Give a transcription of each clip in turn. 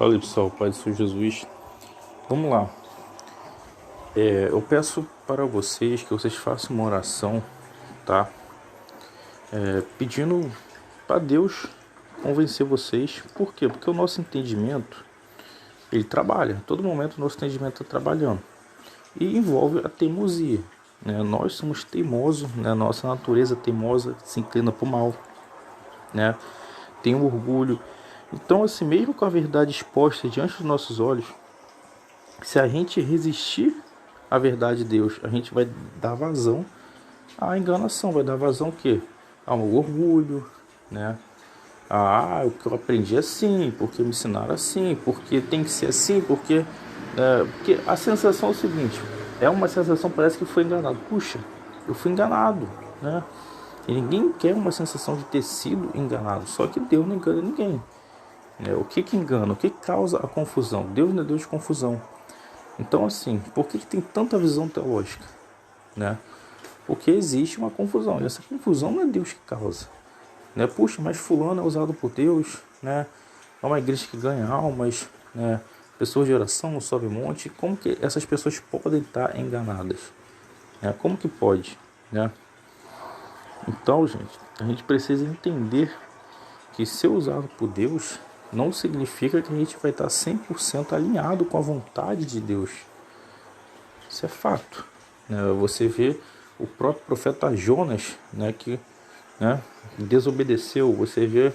Fala aí, pessoal, Pai do Senhor Jesus. Vamos lá. Eu peço para vocês que vocês façam uma oração, tá? Pedindo para Deus convencer vocês. Por quê? Porque o nosso entendimento, ele trabalha. A todo momento o nosso entendimento está trabalhando. E envolve a teimosia, né? Nós somos teimosos, né? Nossa natureza teimosa se inclina para o mal, né? Tem um orgulho. Então, assim, mesmo com a verdade exposta diante dos nossos olhos, se a gente resistir à verdade de Deus, a gente vai dar vazão à enganação, vai dar vazão o quê? Ao orgulho, né? O que eu aprendi é assim, porque me ensinaram assim, porque tem que ser assim, porque a sensação é o seguinte, é uma sensação, parece que foi enganado. Puxa, eu fui enganado, né? E ninguém quer uma sensação de ter sido enganado, só que Deus não engana ninguém. O que engana? O que causa a confusão? Deus não é Deus de confusão. Então, assim, por que tem tanta visão teológica, né? Porque existe uma confusão, e essa confusão não é Deus que causa, né? Puxa, mas fulano é usado por Deus, né? É uma igreja que ganha almas, né? Pessoas de oração no sobe monte. Como que essas pessoas podem estar enganadas, né? Como que pode, né? Então, gente, a gente precisa entender que ser usado por Deus não significa que a gente vai estar 100% alinhado com a vontade de Deus. Isso é fato, né? Você vê o próprio profeta Jonas, né, que, né, desobedeceu. Você vê,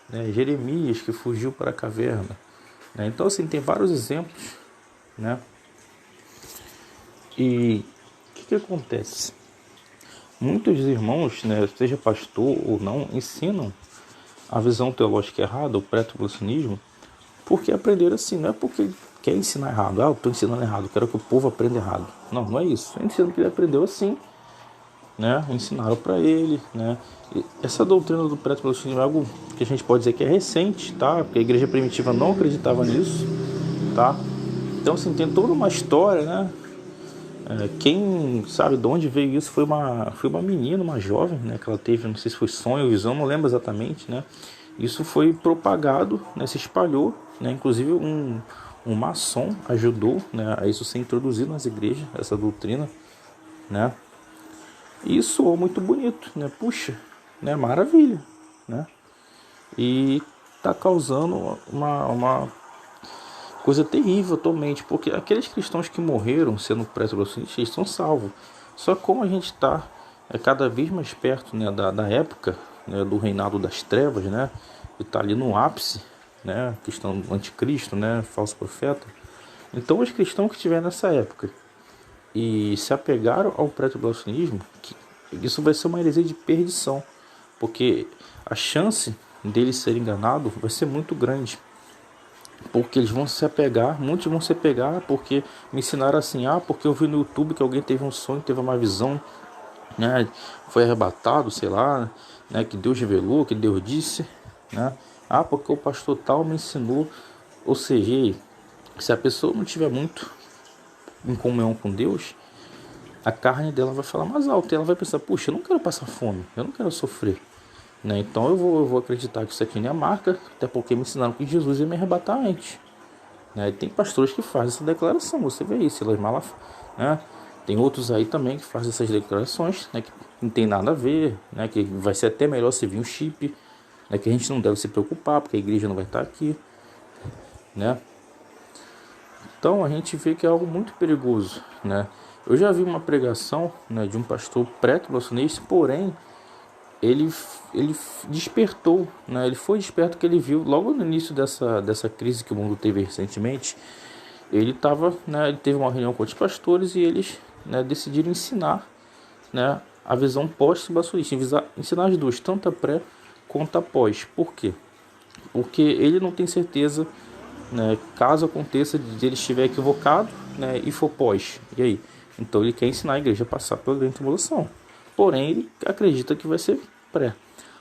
né, Jeremias, que fugiu para a caverna, né? Então, assim, tem vários exemplos, né? E o que acontece? Muitos irmãos, né, seja pastor ou não, ensinam a visão teológica errada, o pré-tribulacionismo, porque aprenderam assim, não é porque quer ensinar errado. Eu estou ensinando errado, quero que o povo aprenda errado. Não, não é isso. Eu ensino que ele aprendeu assim, né? Ensinaram para ele, né? E essa doutrina do pré-tribulacionismo é algo que a gente pode dizer que é recente, tá? Porque a igreja primitiva não acreditava nisso, tá? Então, assim, tem toda uma história, né? Quem sabe de onde veio isso foi uma menina, uma jovem, né, que ela teve, não sei se foi sonho ou visão, não lembro exatamente, né? Isso foi propagado, né, se espalhou, né? Inclusive um maçom ajudou, né, a isso ser introduzido nas igrejas, essa doutrina, né? E isso soou muito bonito, né? Puxa, né? Maravilha, né? E tá causando uma coisa terrível atualmente, porque aqueles cristãos que morreram sendo pré-tribulacionistas, eles são salvos. Só que como a gente está cada vez mais perto, né, da época, né, do reinado das trevas, né, e está ali no ápice, né, questão do anticristo, né, falso profeta. Então os cristãos que estiverem nessa época e se apegaram ao pré-tribulacionismo, isso vai ser uma heresia de perdição, porque a chance deles serem enganados vai ser muito grande. Porque eles vão se apegar, muitos vão se apegar porque me ensinaram assim, porque eu vi no YouTube que alguém teve um sonho, teve uma visão, né, foi arrebatado, sei lá, né, que Deus revelou, que Deus disse, né, porque o pastor tal me ensinou. Ou seja, se a pessoa não tiver muito em comunhão com Deus, a carne dela vai falar mais alto, e ela vai pensar, puxa, eu não quero passar fome, eu não quero sofrer, né? Então eu vou acreditar que isso aqui não é marca, até porque me ensinaram que Jesus ia me arrebatar antes, né? E tem pastores que fazem essa declaração, você vê isso, Silas Malafaia, né? Tem outros aí também que fazem essas declarações, né, que não tem nada a ver, né, que vai ser até melhor se vir um chip, né, que a gente não deve se preocupar, porque a igreja não vai estar aqui, né? Então a gente vê que é algo muito perigoso, né? Eu já vi uma pregação, né, de um pastor pré-tribulacionista, porém ele despertou, né? Ele foi desperto, que ele viu logo no início dessa crise que o mundo teve recentemente. Ele ele teve uma reunião com outros pastores e eles, né, decidiram ensinar, né, a visão pós-tribulacionista, ensinar as duas, tanto a pré quanto a pós. Por quê? Porque ele não tem certeza, né, caso aconteça de ele estiver equivocado, né, e for pós. E aí? Então ele quer ensinar a igreja a passar pela grande tribulação. Porém, ele acredita que vai ser pré.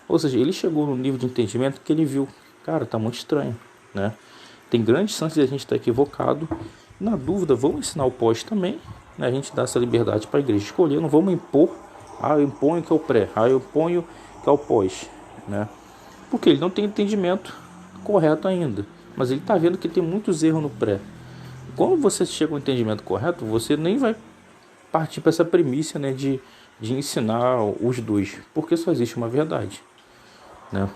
Ou seja, ele chegou no nível de entendimento que ele viu, cara, tá muito estranho, né? Tem grandes chances de a gente estar equivocado. Na dúvida, vamos ensinar o pós também, né? A gente dá essa liberdade para a igreja escolher, não vamos impor, eu imponho que é o pré, eu imponho que é o pós, né? Porque ele não tem entendimento correto ainda. mas ele está vendo que tem muitos erros no pré. Quando você chega ao entendimento correto, você nem vai partir para essa premissa, né, de ensinar os dois, porque só existe uma verdade, né?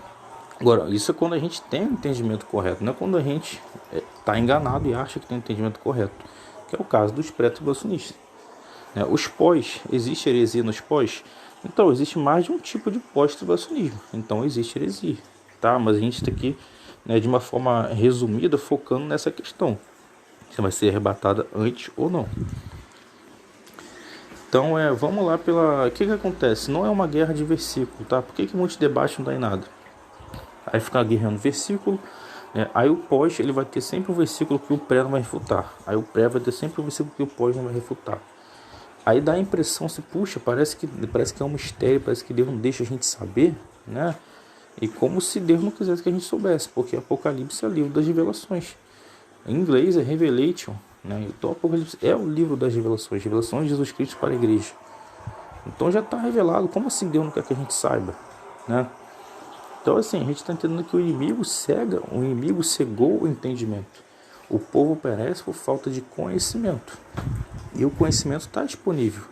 Agora, isso é quando a gente tem o entendimento correto, não é quando a gente está enganado e acha que tem o entendimento correto, que é o caso dos pré-tribulacionistas. Os pós, existe heresia nos pós? Então, existe mais de um tipo de pós-tribulacionismo, então existe heresia, tá? Mas a gente está aqui, né, de uma forma resumida, focando nessa questão, se vai ser arrebatada antes ou não. Então, vamos lá o que acontece? Não é uma guerra de versículo, tá? Por que muitos debates não dá em nada? Aí fica guerreando versículo, né? Aí o pós, ele vai ter sempre um versículo que o pré não vai refutar. Aí o pré vai ter sempre um versículo que o pós não vai refutar. Aí dá a impressão, puxa, parece que é um mistério, parece que Deus não deixa a gente saber, né? E como se Deus não quisesse que a gente soubesse, porque Apocalipse é o livro das revelações. Em inglês é Revelation, né? Então Apocalipse é o livro das revelações, revelações de Jesus Cristo para a igreja. Então já está revelado, como assim Deus não quer que a gente saiba, né? Então assim, a gente está entendendo que o inimigo cegou o entendimento. O povo perece por falta de conhecimento. E o conhecimento está disponível.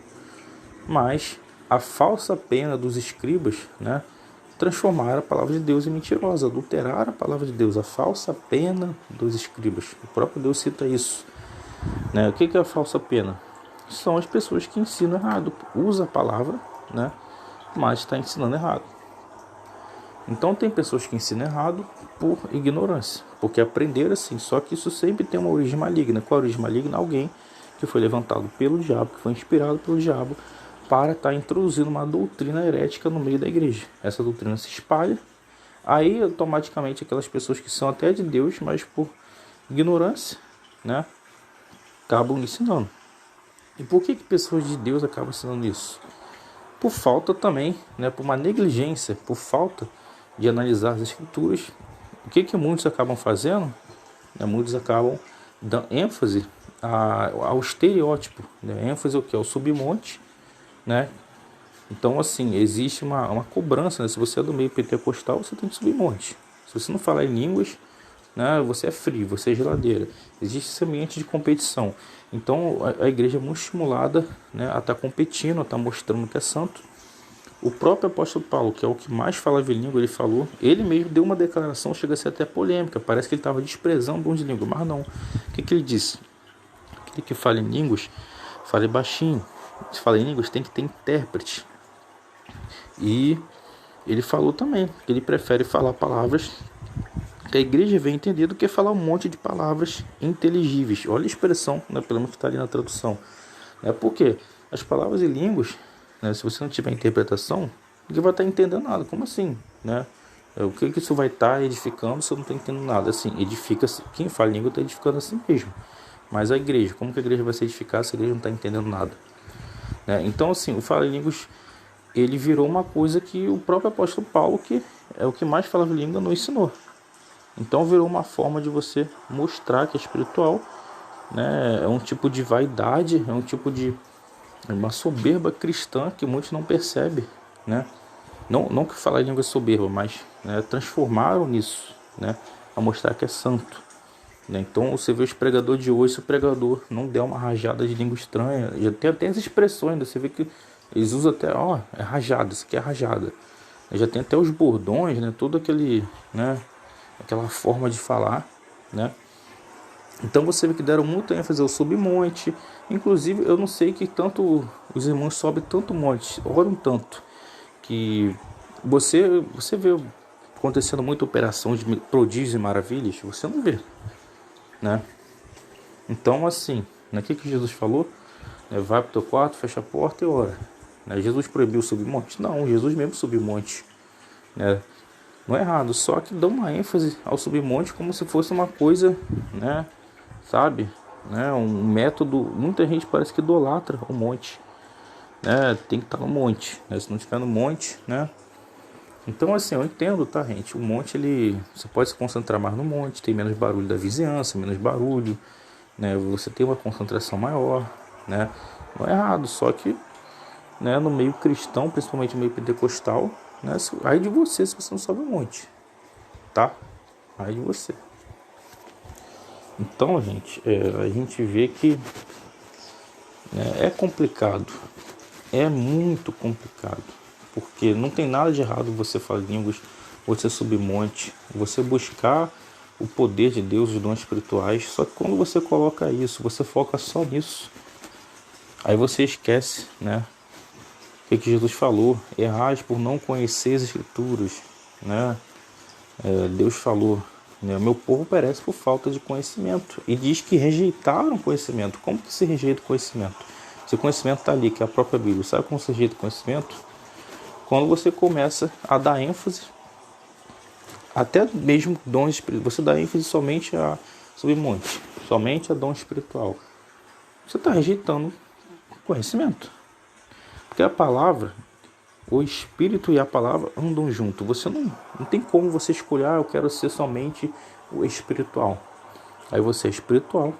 Mas a falsa pena dos escribas, né, transformaram a palavra de Deus em mentirosa, adulteraram a palavra de Deus, a falsa pena dos escribas. O próprio Deus cita isso, né? O que é a falsa pena? São as pessoas que ensinam errado, usa a palavra, né, mas está ensinando errado. Então tem pessoas que ensinam errado por ignorância, porque aprenderam assim, só que isso sempre tem uma origem maligna. Qual a origem maligna? Alguém que foi levantado pelo diabo, que foi inspirado pelo diabo para estar introduzindo uma doutrina herética no meio da igreja. Essa doutrina se espalha, aí automaticamente aquelas pessoas que são até de Deus, mas por ignorância, né, acabam ensinando. E por que pessoas de Deus acabam ensinando isso? Por falta também, né, por uma negligência, por falta de analisar as escrituras. O que muitos acabam fazendo? Muitos acabam dando ênfase ao estereótipo, né? ênfase ao submonte, né? Então assim, existe uma cobrança, né? Se você é do meio pentecostal, você tem que subir monte. Se você não falar em línguas, né, você é frio, você é geladeira. Existe esse ambiente de competição. Então a igreja é muito estimulada, né, a estar competindo, a estar mostrando que é santo. O próprio apóstolo Paulo, que é o que mais falava em língua, ele mesmo deu uma declaração, chega a ser até polêmica, parece que ele estava desprezando o dom de língua, mas não. O que ele disse? Aquele que fala em línguas, fale baixinho. Se fala em línguas, tem que ter intérprete. E ele falou também que ele prefere falar palavras que a igreja vem entender do que falar um monte de palavras inteligíveis. Olha a expressão, né, pelo menos que está ali na tradução. Por quê? As palavras em línguas, né, se você não tiver interpretação, ninguém vai estar entendendo nada. Como assim? Né? O que isso vai estar edificando se eu não estou entendendo nada? Assim, quem fala língua está edificando assim mesmo. Mas a igreja, como que a igreja vai se edificar se a igreja não está entendendo nada? Né? Então, assim, o fala em línguas, ele virou uma coisa que o próprio apóstolo Paulo, que é o que mais falava em língua, não ensinou. Então virou uma forma de você mostrar que é espiritual, né? É um tipo de vaidade, é um tipo de uma soberba cristã que muitos não percebem, né? Não que falar em língua é soberba, mas, né, transformaram nisso, né, a mostrar que é santo, né? Então você vê os pregadores de hoje, se o pregador não der uma rajada de língua estranha, já tem até as expressões, né? Você vê que eles usam até, é rajada, isso aqui é rajada. Já tem até os bordões, né? Todo aquele, né, aquela forma de falar, né? Então você vê que deram muita ênfase ao submonte. Inclusive, eu não sei que tanto os irmãos sobem tanto monte, oram tanto, que você vê acontecendo muita operação de prodígios e maravilhas, você não vê, né? Então assim, né, que Jesus falou? Vai para o teu quarto, fecha a porta e ora. Jesus proibiu subir monte? Não, Jesus mesmo subiu monte, né? Não é errado, só que dá uma ênfase ao subir monte como se fosse uma coisa, né, sabe, né, um método. Muita gente parece que idolatra o monte, né? Tem que estar no monte, né? Se não estiver no monte, né? Então assim, eu entendo, tá, gente? O monte, você pode se concentrar mais no monte, tem menos barulho da vizinhança, menos barulho, né? Você tem uma concentração maior, né? Não é errado, só que, né, no meio cristão, principalmente no meio pentecostal, né, aí de você se você não sobe um monte, tá? Aí de você. Então, gente, a gente vê que é complicado, é muito complicado, porque não tem nada de errado você falar línguas, você subir monte, você buscar o poder de Deus, os dons espirituais. Só que quando você coloca isso, você foca só nisso, aí você esquece, né? O que Jesus falou: errais por não conhecer as Escrituras, né? Deus falou, né, meu povo perece por falta de conhecimento, e diz que rejeitaram conhecimento. Como que se rejeita o conhecimento? Se o conhecimento está ali, que é a própria Bíblia, sabe como se rejeita o conhecimento? Quando você começa a dar ênfase, até mesmo dons espirituais, você dá ênfase somente a submonte, somente a dom espiritual, você está rejeitando conhecimento. Porque a palavra, o espírito e a palavra andam junto. Você não tem como você escolher, eu quero ser somente o espiritual. Aí você é espiritual,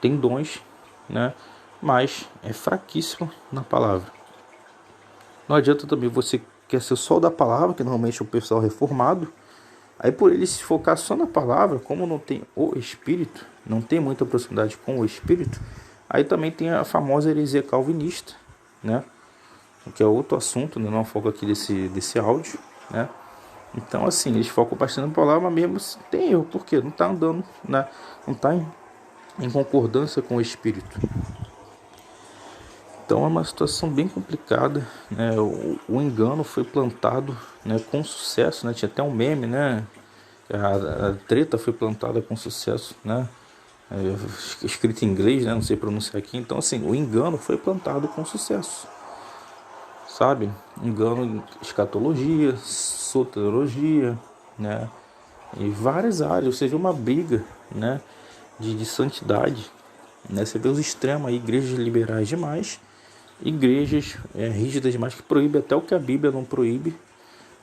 tem dons, né? Mas é fraquíssimo na palavra. Não adianta também você quer ser só da palavra, que normalmente é o pessoal reformado. Aí por ele se focar só na palavra, como não tem o espírito, não tem muita proximidade com o espírito, aí também tem a famosa heresia calvinista, né? Que é outro assunto, né? Não foco aqui desse áudio, né? Então, assim, eles focam bastante na palavra, mas mesmo assim, tem erro, porque não está andando, né? Não está em concordância com o espírito. Então é uma situação bem complicada, né? O engano foi plantado, né, com sucesso, né? Tinha até um meme, né? A treta foi plantada com sucesso, né? Escrito em inglês, né? Não sei pronunciar aqui. Então, assim, o engano foi plantado com sucesso, sabe? Engano em escatologia, soteriologia, né? E várias áreas. Você vê uma briga, né? De santidade, né? Você vê os extremos aí, igrejas liberais demais, igrejas rígidas demais, que proíbe até o que a Bíblia não proíbe.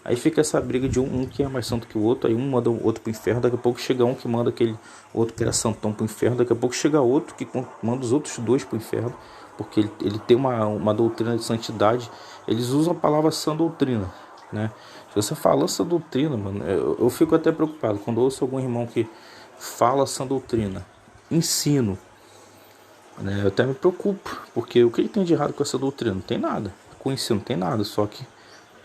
Aí fica essa briga de um que é mais santo que o outro, aí um manda o outro pro inferno, daqui a pouco chega um que manda aquele outro que era santão pro inferno, daqui a pouco chega outro que manda os outros dois pro inferno, porque ele tem uma doutrina de santidade. Eles usam a palavra sã doutrina, né? Se você fala sã doutrina, mano, eu fico até preocupado quando eu ouço algum irmão que fala sã doutrina, ensino, né? Eu até me preocupo, porque o que ele tem de errado com essa doutrina? Não tem nada, com o ensino não tem nada, só que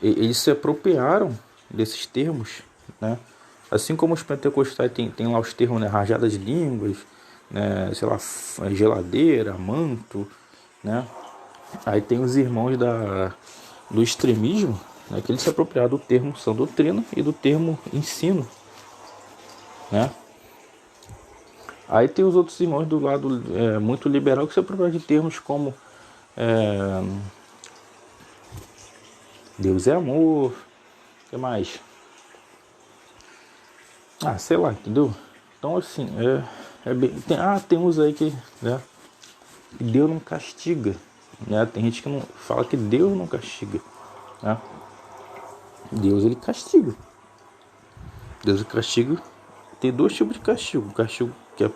eles se apropriaram desses termos, né? Assim como os pentecostais tem lá os termos, né? Rajada de línguas, né? Sei lá, geladeira, manto, né? Aí tem os irmãos do extremismo, né? Que eles se apropriaram do termo sã doutrina e do termo ensino, né? Aí tem os outros irmãos do lado muito liberal que se apropriaram de termos como Deus é amor, o que mais? Sei lá, entendeu? Então, assim, tem uns aí que, né, Deus não castiga, né? Tem gente que não fala que Deus não castiga, né? Deus, ele castiga. Deus, ele castiga. Tem dois tipos de castigo. O castigo que é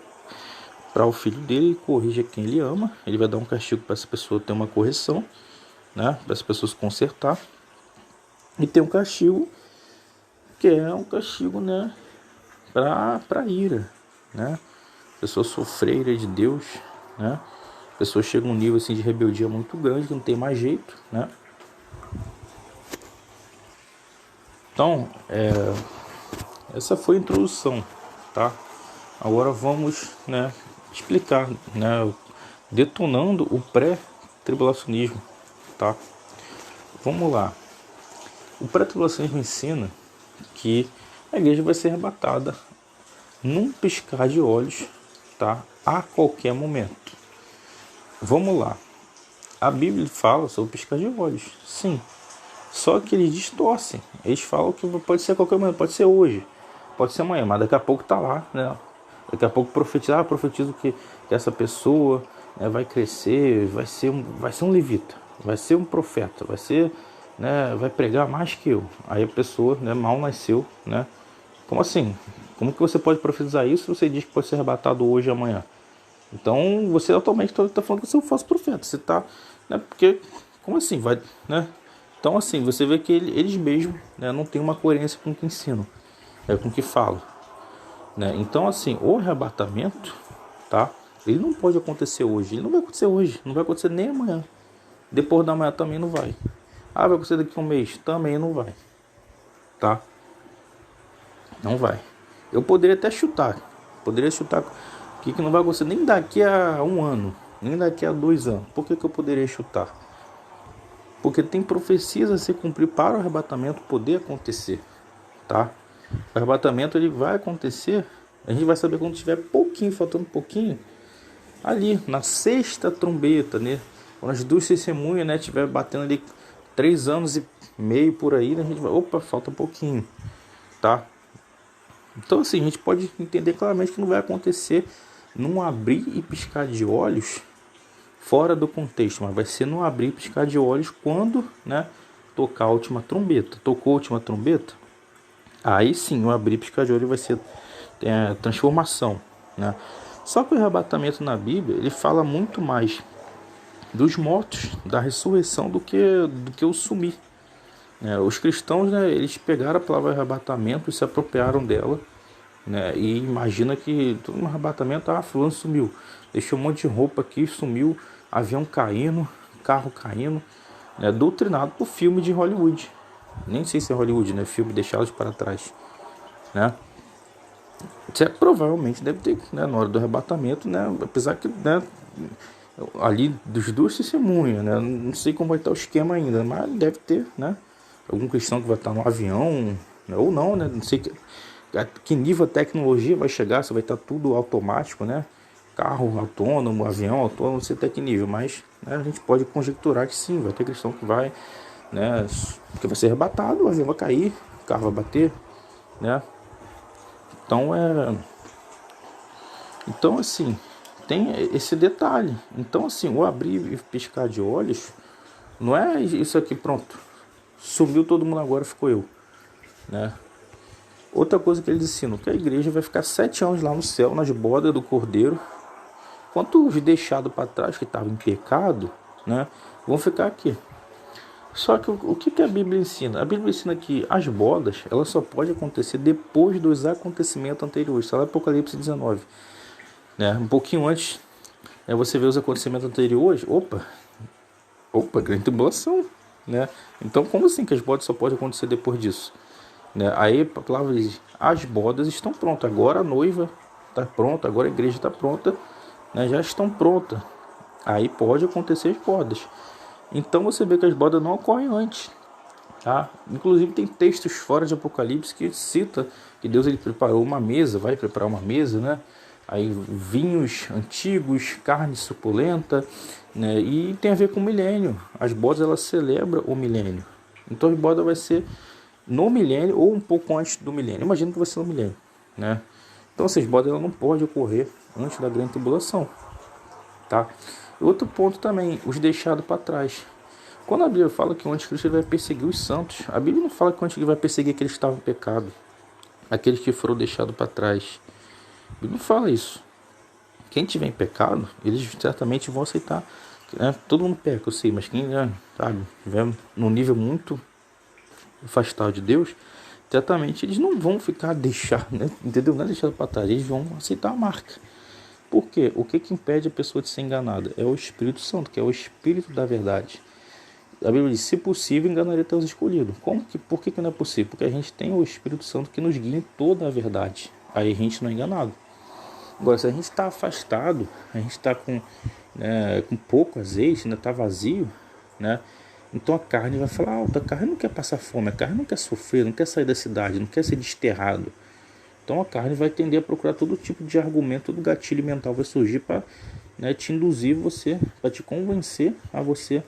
para o filho dele, ele corrige quem ele ama. Ele vai dar um castigo para essa pessoa ter uma correção, né? Para essa pessoa se consertar. E tem um castigo que é um castigo, né, para ira, né? A pessoa sofrer a ira de Deus, né? A pessoa chega a um nível assim de rebeldia muito grande, que não tem mais jeito, né? Então, essa foi a introdução, tá? Agora vamos, né, explicar, né, detonando o pré-tribulacionismo, tá? Vamos lá. O pré-tribulacionismo ensina que a igreja vai ser arrebatada num piscar de olhos, tá? A qualquer momento. Vamos lá. A Bíblia fala sobre piscar de olhos, sim. Só que eles distorcem. Eles falam que pode ser a qualquer momento, pode ser hoje, pode ser amanhã, mas daqui a pouco tá lá, né? Daqui a pouco profetizo que essa pessoa, né, vai crescer, vai ser um levita, vai ser um profeta, vai ser, né, vai pregar mais que eu. Aí a pessoa, né, mal nasceu, né? Como assim? Como que você pode profetizar isso se você diz que pode ser arrebatado hoje e amanhã? Então você atualmente está falando que você é um falso profeta. Você está, né? Porque como assim vai, né? Então assim você vê que eles mesmos, né, não têm uma coerência com o que ensinam, com o que falam. né? Então, assim, o arrebatamento, tá? Ele não pode acontecer hoje. Ele não vai acontecer hoje. Não vai acontecer nem amanhã. Depois da manhã também não vai. Ah, vai acontecer daqui a um mês? Também não vai. Tá? Não vai. Eu poderia até chutar. Poderia chutar que não vai acontecer nem daqui a um ano. Nem daqui a 2 anos. Por que eu poderia chutar? Porque tem profecias a se cumprir para o arrebatamento poder acontecer. Tá? O arrebatamento ele vai acontecer. A gente vai saber quando tiver pouquinho, faltando pouquinho. Ali, na sexta trombeta, né? Quando as duas testemunhas, né, estiver batendo ali 3 anos e meio por aí, né, a gente vai, opa, falta um pouquinho, tá? Então, assim, a gente pode entender claramente que não vai acontecer num abrir e piscar de olhos fora do contexto, mas vai ser num abrir e piscar de olhos quando, né, tocar a última trombeta. Tocou a última trombeta, aí sim, o abrir e piscar de olhos vai ser transformação, né? Só que o arrebatamento na Bíblia, ele fala muito mais dos mortos, da ressurreição, do que o sumir. Os cristãos, né, eles pegaram a palavra arrebatamento e se apropriaram dela, né, e imagina que todo um arrebatamento, fulano sumiu, deixou um monte de roupa aqui, sumiu, avião caindo, carro caindo, né, doutrinado por filme de Hollywood. Nem sei se é Hollywood, né, filme deixados para trás, né. Provavelmente deve ter, né, na hora do arrebatamento, né, apesar que, né, ali dos duas testemunhas, né, não sei como vai estar o esquema ainda, mas deve ter, né, algum cristão que vai estar no avião, né, ou não, né, não sei que nível a tecnologia vai chegar, se vai estar tudo automático, né, carro autônomo, avião autônomo, não sei até que nível, mas, né, a gente pode conjecturar que sim, vai ter cristão que vai, né, que vai ser arrebatado, o avião vai cair, o carro vai bater, né. Então, assim, tem esse detalhe. Então, assim, o abrir e piscar de olhos não é isso aqui, pronto, sumiu todo mundo agora, ficou eu, né? Outra coisa que eles ensinam, que a igreja vai ficar 7 anos lá no céu, nas bodas do Cordeiro, enquanto os deixados para trás, que estavam em pecado, né, vão ficar aqui. Só que o que a Bíblia ensina? A Bíblia ensina que as bodas, elas só podem acontecer depois dos acontecimentos anteriores. Está lá em Apocalipse 19. Né? Um pouquinho antes, você vê os acontecimentos anteriores. Opa, grande tribulação. Né? Então, como assim que as bodas só podem acontecer depois disso? Né? Aí a palavra diz, as bodas estão prontas. Agora a noiva está pronta, agora a igreja está pronta. Né? Já estão prontas. Aí pode acontecer as bodas. Então você vê que as bodas não ocorrem antes. Tá? Inclusive tem textos fora de Apocalipse que cita que Deus ele preparou uma mesa, vai preparar uma mesa, né? Aí vinhos antigos, carne suculenta, né? E tem a ver com o milênio. As bodas elas celebram o milênio. Então as bodas vai ser no milênio ou um pouco antes do milênio. Imagina que vai ser no milênio, né? Então essas bodas ela não pode ocorrer antes da grande tribulação, tá? Outro ponto também, os deixados para trás. Quando a Bíblia fala que o anticristo vai perseguir os santos, a Bíblia não fala que o anticristo vai perseguir aqueles que estavam em pecado, aqueles que foram deixados para trás. A Bíblia não fala isso. Quem tiver em pecado, eles certamente vão aceitar. Né? Todo mundo peca, eu sei, mas quem estiver num nível muito afastado de Deus, certamente eles não vão ficar né? Entendeu? Não é deixado para trás, eles vão aceitar a marca. Por quê? O que impede a pessoa de ser enganada? É o Espírito Santo, que é o Espírito da verdade. A Bíblia diz, se possível, enganaria até os escolhidos. Por que não é possível? Porque a gente tem o Espírito Santo que nos guia em toda a verdade. Aí a gente não é enganado. Agora, se a gente está afastado, a gente está com pouco azeite, ainda está vazio, né? Então a carne vai falar, a carne não quer passar fome, a carne não quer sofrer, não quer sair da cidade, não quer ser desterrado. Então a carne vai tender a procurar todo tipo de argumento, todo gatilho mental vai surgir para, né, te induzir você, para te convencer a você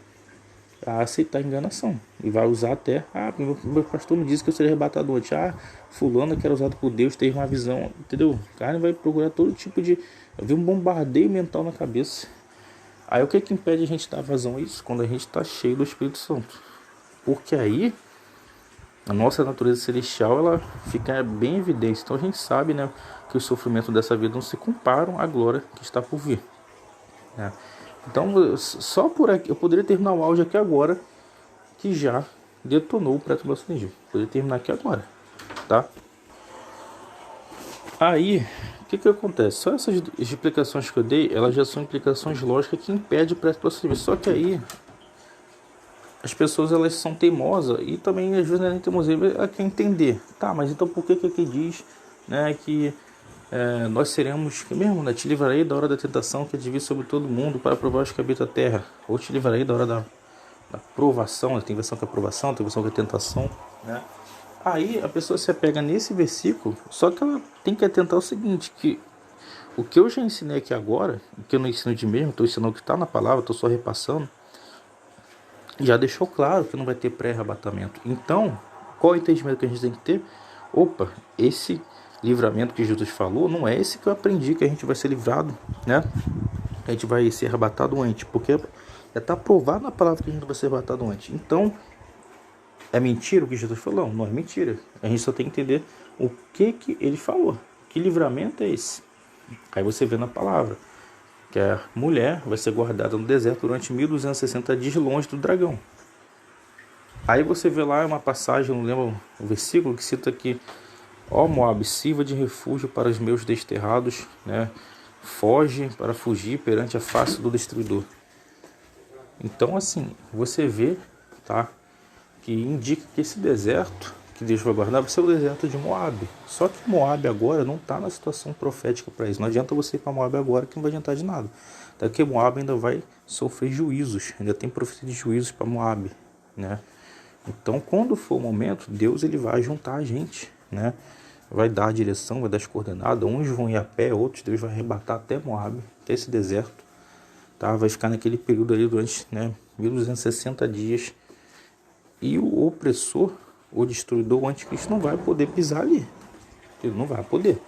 a aceitar a enganação. E vai usar até, meu pastor me disse que eu seria arrebatado antes. Fulano que era usado por Deus, teve uma visão, entendeu? A carne vai procurar todo tipo de... Havia um bombardeio mental na cabeça. Aí o que impede a gente dar vazão a isso? Quando a gente está cheio do Espírito Santo. Porque aí a nossa natureza celestial ela fica bem evidente. Então a gente sabe, né, que os sofrimentos dessa vida não se comparam à glória que está por vir, né? Então só por aqui eu poderia terminar o áudio aqui agora, que já detonou o pré-tribulacionismo. Poderia terminar aqui agora, tá? Aí, o que acontece? Só essas explicações que eu dei, elas já são implicações lógicas que impedem o pré-procedimento. Só que aí, as pessoas elas são teimosas e também às vezes não é nem teimosia, ela quer entender. Tá, mas então por que aqui diz, né, que nós seremos, que mesmo, né, te livrarei da hora da tentação que advir sobre todo mundo para provar os que habitam a terra. Ou te livrarei da hora da provação, tem versão que é provação, tem versão que é tentação, né? Aí a pessoa se apega nesse versículo, só que ela tem que atentar o seguinte, que o que eu já ensinei aqui agora, o que eu não ensino de mesmo, estou ensinando o que está na palavra, estou só repassando, já deixou claro que não vai ter pré-arrebatamento. Então, qual é o entendimento que a gente tem que ter? Opa, esse livramento que Jesus falou não é esse que eu aprendi, que a gente vai ser livrado, né? A gente vai ser arrebatado antes, porque está provado na palavra que a gente vai ser arrebatado antes. Então, é mentira o que Jesus falou? Não é mentira. A gente só tem que entender o que ele falou. Que livramento é esse? Aí você vê na palavra que a mulher vai ser guardada no deserto durante 1260 dias longe do dragão. Aí você vê lá uma passagem, não lembro o versículo, que cita aqui: ó Moabe, sirva de refúgio para os meus desterrados, né? Foge para fugir perante a face do destruidor. Então assim, você vê, tá, que indica que esse deserto que Deus vai guardar vai ser o deserto de Moabe. Só que Moabe agora não está na situação profética para isso. Não adianta você ir para Moabe agora, que não vai adiantar de nada. Daqui Moabe ainda vai sofrer juízos, ainda tem profecia de juízos para Moabe, né? Então, quando for o momento, Deus ele vai juntar a gente, né? Vai dar a direção, vai dar as coordenadas. Uns vão ir a pé, outros Deus vai arrebatar até Moabe, até esse deserto, tá? Vai ficar naquele período ali durante, né, 1260 dias. E o opressor, o destruidor, o anticristo não vai poder pisar ali. Ele não vai poder.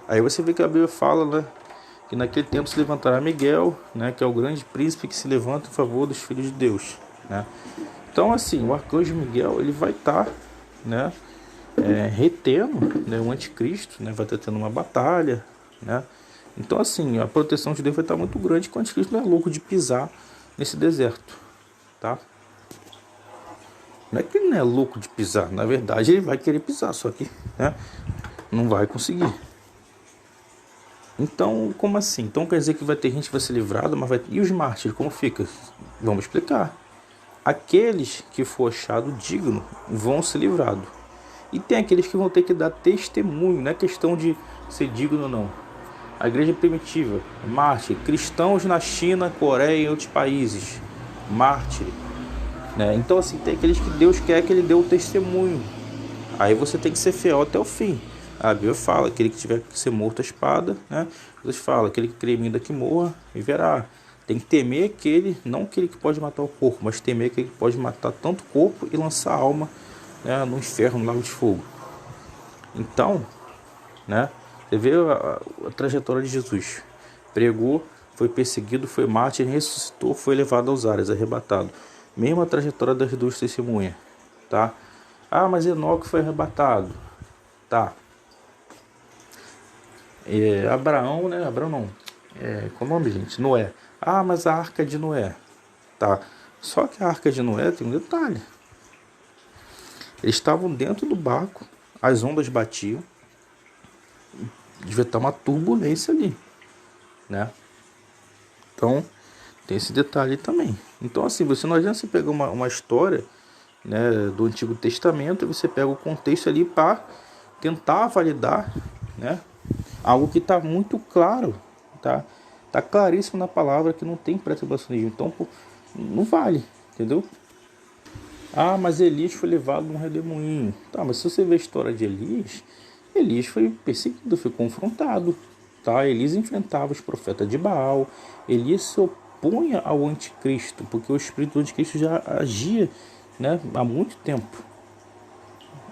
Aí você vê que a Bíblia fala, né, que naquele tempo se levantará Miguel, né, que é o grande príncipe que se levanta em favor dos filhos de Deus, né? Então assim, o arcanjo Miguel ele vai estar, né, retendo, né, o anticristo, né, vai estar tendo uma batalha, né? Então assim, a proteção de Deus vai estar muito grande, que o anticristo não é louco de pisar nesse deserto, tá? Não é que ele não é louco de pisar, na verdade ele vai querer pisar, só que, né, não vai conseguir. Então, como assim? Então quer dizer que vai ter gente que vai ser livrada, mas vai... E os mártires, como fica? Vamos explicar. Aqueles que for achado digno vão ser livrados. E tem aqueles que vão ter que dar testemunho, não é questão de ser digno ou não. A igreja primitiva, mártir, cristãos na China, Coreia e outros países, mártir, né? Então assim, tem aqueles que Deus quer que ele dê o testemunho. Aí você tem que ser fiel até o fim. A Bíblia fala, aquele que tiver que ser morto a espada, né? Jesus fala, aquele que crê em mim ainda que morra, viverá. Tem que temer aquele, não aquele que pode matar o corpo, mas temer aquele que pode matar tanto o corpo e lançar a alma, né, no inferno, no lago de fogo. Então, né, você vê a trajetória de Jesus. Pregou, foi perseguido, foi mártir, ressuscitou, foi levado aos ares, arrebatado. Mesma trajetória das duas testemunhas, tá? Ah, mas Enoque foi arrebatado. Tá. Abraão, né? Abraão não. Qual o nome, gente? Noé. Ah, mas a arca de Noé. Tá. Só que a arca de Noé tem um detalhe. Eles estavam dentro do barco, as ondas batiam. Devia estar uma turbulência ali, né? Então, tem esse detalhe também. Então, assim, você não adianta você pegar uma história, né, do Antigo Testamento e você pega o contexto ali para tentar validar, né, algo que está muito claro, tá claríssimo na palavra que não tem pré-tribulacionismo. Então, não vale, entendeu? Ah, mas Elias foi levado num redemoinho. Tá, mas se você ver a história de Elias, Elias foi perseguido, foi confrontado, tá? Elias enfrentava os profetas de Baal. Elias se opunha ao anticristo, porque o espírito do anticristo já agia, né, há muito tempo.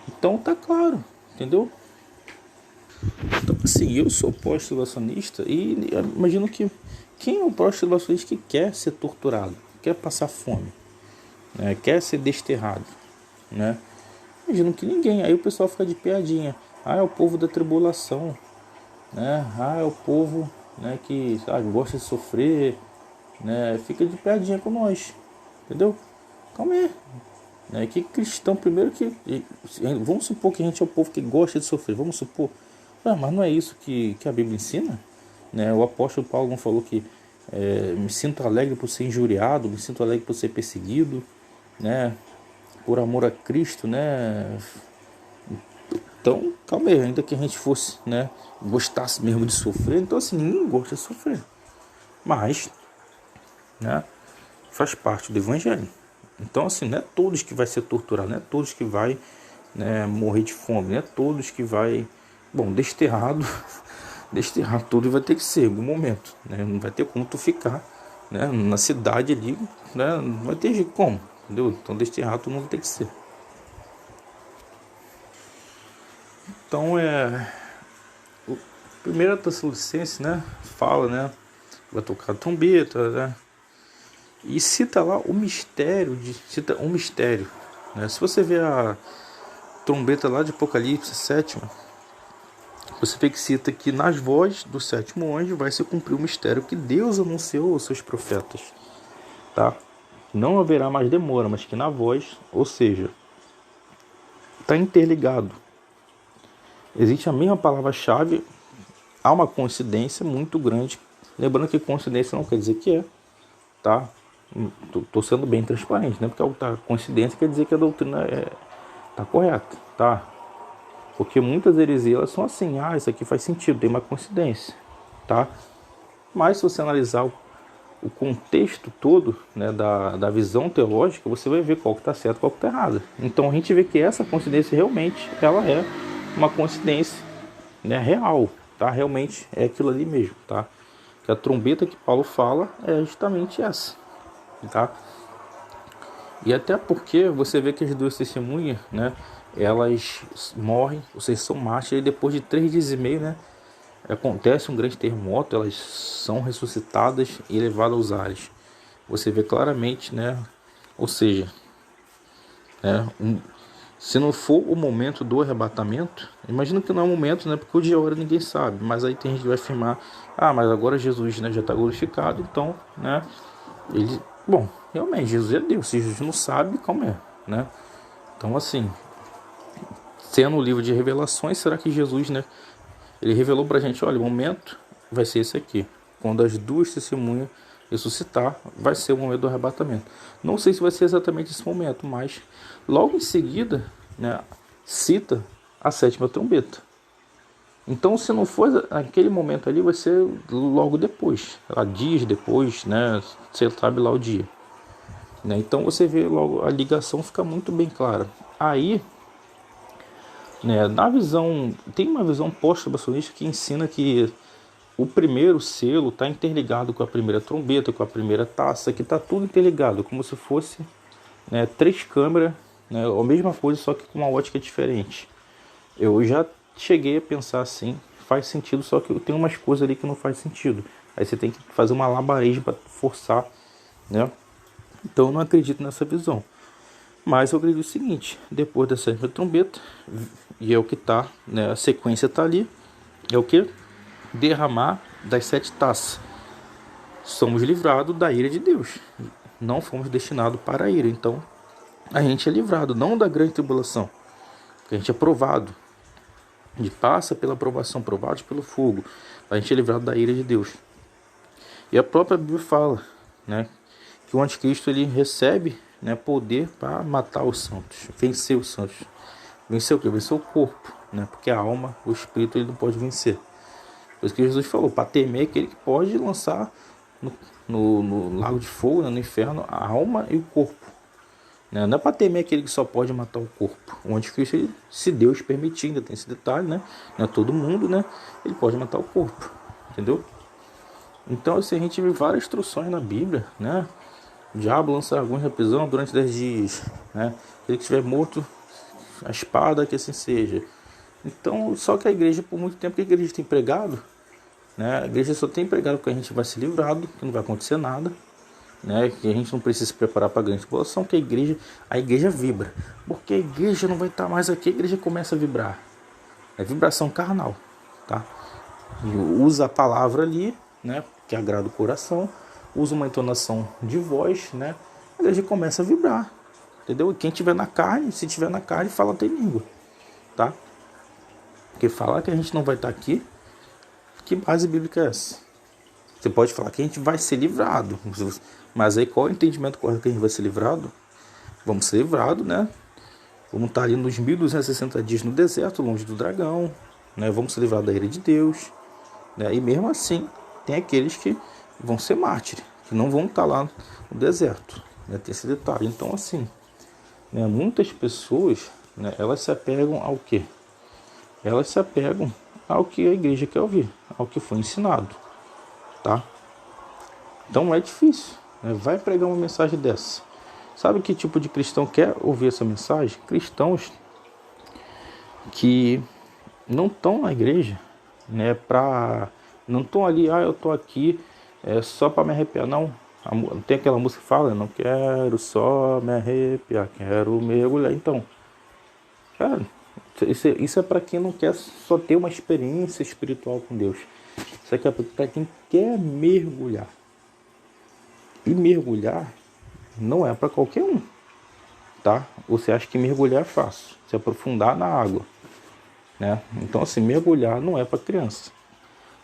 Então tá claro, entendeu? Então assim, eu sou pós-tribulacionista e imagino que quem é um pós-tribulacionista que quer ser torturado, quer passar fome, né, quer ser desterrado, né? Imagino que ninguém. Aí o pessoal fica de piadinha. Ah, é o povo da tribulação, né? Ah, é o povo, né, que, sabe, gosta de sofrer, né? Fica de piadinha com nós, entendeu? Calma aí, que cristão, primeiro que, vamos supor que a gente é o povo que gosta de sofrer, vamos supor, Mas não é isso que a Bíblia ensina? Né? O apóstolo Paulo não falou que me sinto alegre por ser injuriado, me sinto alegre por ser perseguido, né? Por amor a Cristo, né? Então, calma aí, ainda que a gente fosse, né, gostasse mesmo de sofrer, então assim, ninguém gosta de sofrer. Mas, né, faz parte do evangelho. Então, assim, não é todos que vai ser torturado, não é todos que vai, né, morrer de fome, não é todos que vai, bom, desterrado, desterrado tudo vai ter que ser em algum momento, né? Não vai ter como tu ficar, né, na cidade ali, né, não vai ter como, entendeu? Então, desterrado todo mundo tem que ser. Então, o 1 Tessalonicenses, né, fala, né, vai tocar trombeta, né, e cita lá o mistério, cita um mistério, né? Se você vê a trombeta lá de Apocalipse 7, você vê que cita que nas vozes do sétimo anjo vai se cumprir o mistério que Deus anunciou aos seus profetas, tá? Não haverá mais demora, mas que na voz, ou seja, está interligado. Existe a mesma palavra-chave, há uma coincidência muito grande. Lembrando que coincidência não quer dizer que é, tá? Tô sendo bem transparente, né? Porque a coincidência quer dizer que a doutrina tá correta, tá? Porque muitas heresias elas são assim, isso aqui faz sentido, tem uma coincidência, tá? Mas se você analisar o contexto todo, né, da visão teológica, você vai ver qual que está certo e qual que está errado. Então a gente vê que essa coincidência realmente ela é uma coincidência, né, real, tá? Realmente é aquilo ali mesmo, tá? Que a trombeta que Paulo fala é justamente essa, tá? E até porque você vê que as duas testemunhas, né, elas morrem, ou seja, são mártires, e depois de 3 dias e meio, né, acontece um grande terremoto, elas são ressuscitadas e levadas aos ares. Você vê claramente, né, ou seja, né, se não for o momento do arrebatamento, imagina que não é o momento, né, porque o dia e a hora ninguém sabe, mas aí tem gente que vai afirmar, mas agora Jesus, né, já está glorificado, então, né, ele, bom, realmente, Jesus é Deus, se Jesus não sabe, como é, né? Então, assim, sendo o livro de revelações, será que Jesus, né, ele revelou pra gente, olha, o momento vai ser esse aqui. Quando as duas testemunhas ressuscitar, vai ser o momento do arrebatamento. Não sei se vai ser exatamente esse momento, mas logo em seguida, né, cita a 7ª trombeta. Então, se não for aquele momento ali, vai ser logo depois, dias depois, né? Você sabe lá o dia, né? Então você vê logo a ligação fica muito bem clara. Aí, né? Na visão tem uma visão pós-tribulacionista que ensina que o primeiro selo está interligado com a primeira trombeta, com a primeira taça, que está tudo interligado, como se fosse, né, 3 câmeras, né? A mesma coisa, só que com uma ótica diferente. Eu já cheguei a pensar assim, faz sentido, só que tem umas coisas ali que não faz sentido. Aí você tem que fazer uma labareda para forçar, né? Então eu não acredito nessa visão. Mas eu acredito o seguinte, depois da 7ª trombeta, e é o que tá, né, a sequência tá ali, é o que? Derramar das 7 taças. Somos livrados da ira de Deus. Não fomos destinados para a ira. Então a gente é livrado, não da grande tribulação. Porque a gente é provado. A gente passa pela provação, provados pelo fogo. A gente é livrado da ira de Deus. E a própria Bíblia fala, né, que o anticristo ele recebe, né, poder para matar os santos, vencer os santos. Vencer o quê? Vencer o corpo, né, porque a alma, o espírito, ele não pode vencer. Por isso que Jesus falou, para temer aquele que pode lançar no lago de fogo, né, no inferno, a alma e o corpo. Né? Não é para temer aquele que só pode matar o corpo. O anticristo, ele, se Deus permitir, ainda tem esse detalhe, né? Não é todo mundo, né? Ele pode matar o corpo, entendeu? Então, assim, a gente vê várias instruções na Bíblia, né? O diabo lança alguns na prisão durante 10 dias, né? Ele que estiver morto, a espada, que assim seja. Então, só que a igreja, por muito tempo, que a igreja tem pregado, né? A igreja só tem pregado que a gente vai ser livrado, que não vai acontecer nada, né? Que a gente não precisa se preparar para a grande tribulação, que a igreja vibra. Porque a igreja não vai estar mais aqui, a igreja começa a vibrar. É vibração carnal, tá? E usa a palavra ali, né? Que agrada o coração, usa uma entonação de voz, né? A igreja começa a vibrar, entendeu? E quem tiver na carne, se tiver na carne, fala tem língua, tá? Porque falar que a gente não vai estar aqui, que base bíblica é essa? Você pode falar que a gente vai ser livrado, mas aí qual é o entendimento correto que a gente vai ser livrado? Vamos ser livrados, né? Vamos estar ali nos 1260 dias no deserto, longe do dragão, né? Vamos ser livrados da ira de Deus, né? E mesmo assim, tem aqueles que vão ser mártires, que não vão estar lá no deserto, né? Tem esse detalhe. Então, assim, né? Muitas pessoas, né? Elas se apegam ao quê? Elas se apegam ao que a igreja quer ouvir, ao que foi ensinado, tá? Então é difícil, né? Vai pregar uma mensagem dessa. Sabe que tipo de cristão quer ouvir essa mensagem? Cristãos que não estão na igreja, né? Não estão ali, eu estou aqui só para me arrepiar. Não, tem aquela música que fala, não quero só me arrepiar, quero mergulhar. Então, cara, isso é para quem não quer só ter uma experiência espiritual com Deus. Isso aqui é para quem quer mergulhar. E mergulhar não é para qualquer um, tá? Você acha que mergulhar é fácil, se aprofundar na água, né? Então, assim, mergulhar não é para criança,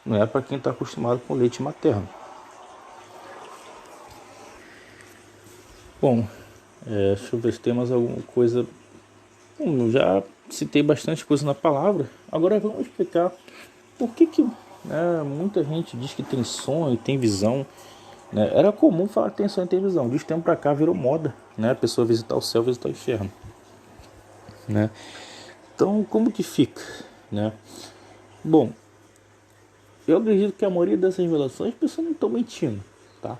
não é para quem está acostumado com leite materno. Bom, deixa eu ver se tem mais alguma coisa. Bom, já citei bastante coisa na palavra, agora vamos explicar por que muita gente diz que tem sonho, tem visão. Era comum falar que tem sonho e tem visão. De uns tempos pra cá virou moda, né? A pessoa visitar o céu, visitar o inferno, né? Então, como que fica, né? Bom, eu acredito que a maioria dessas revelações as pessoas não estão mentindo, tá?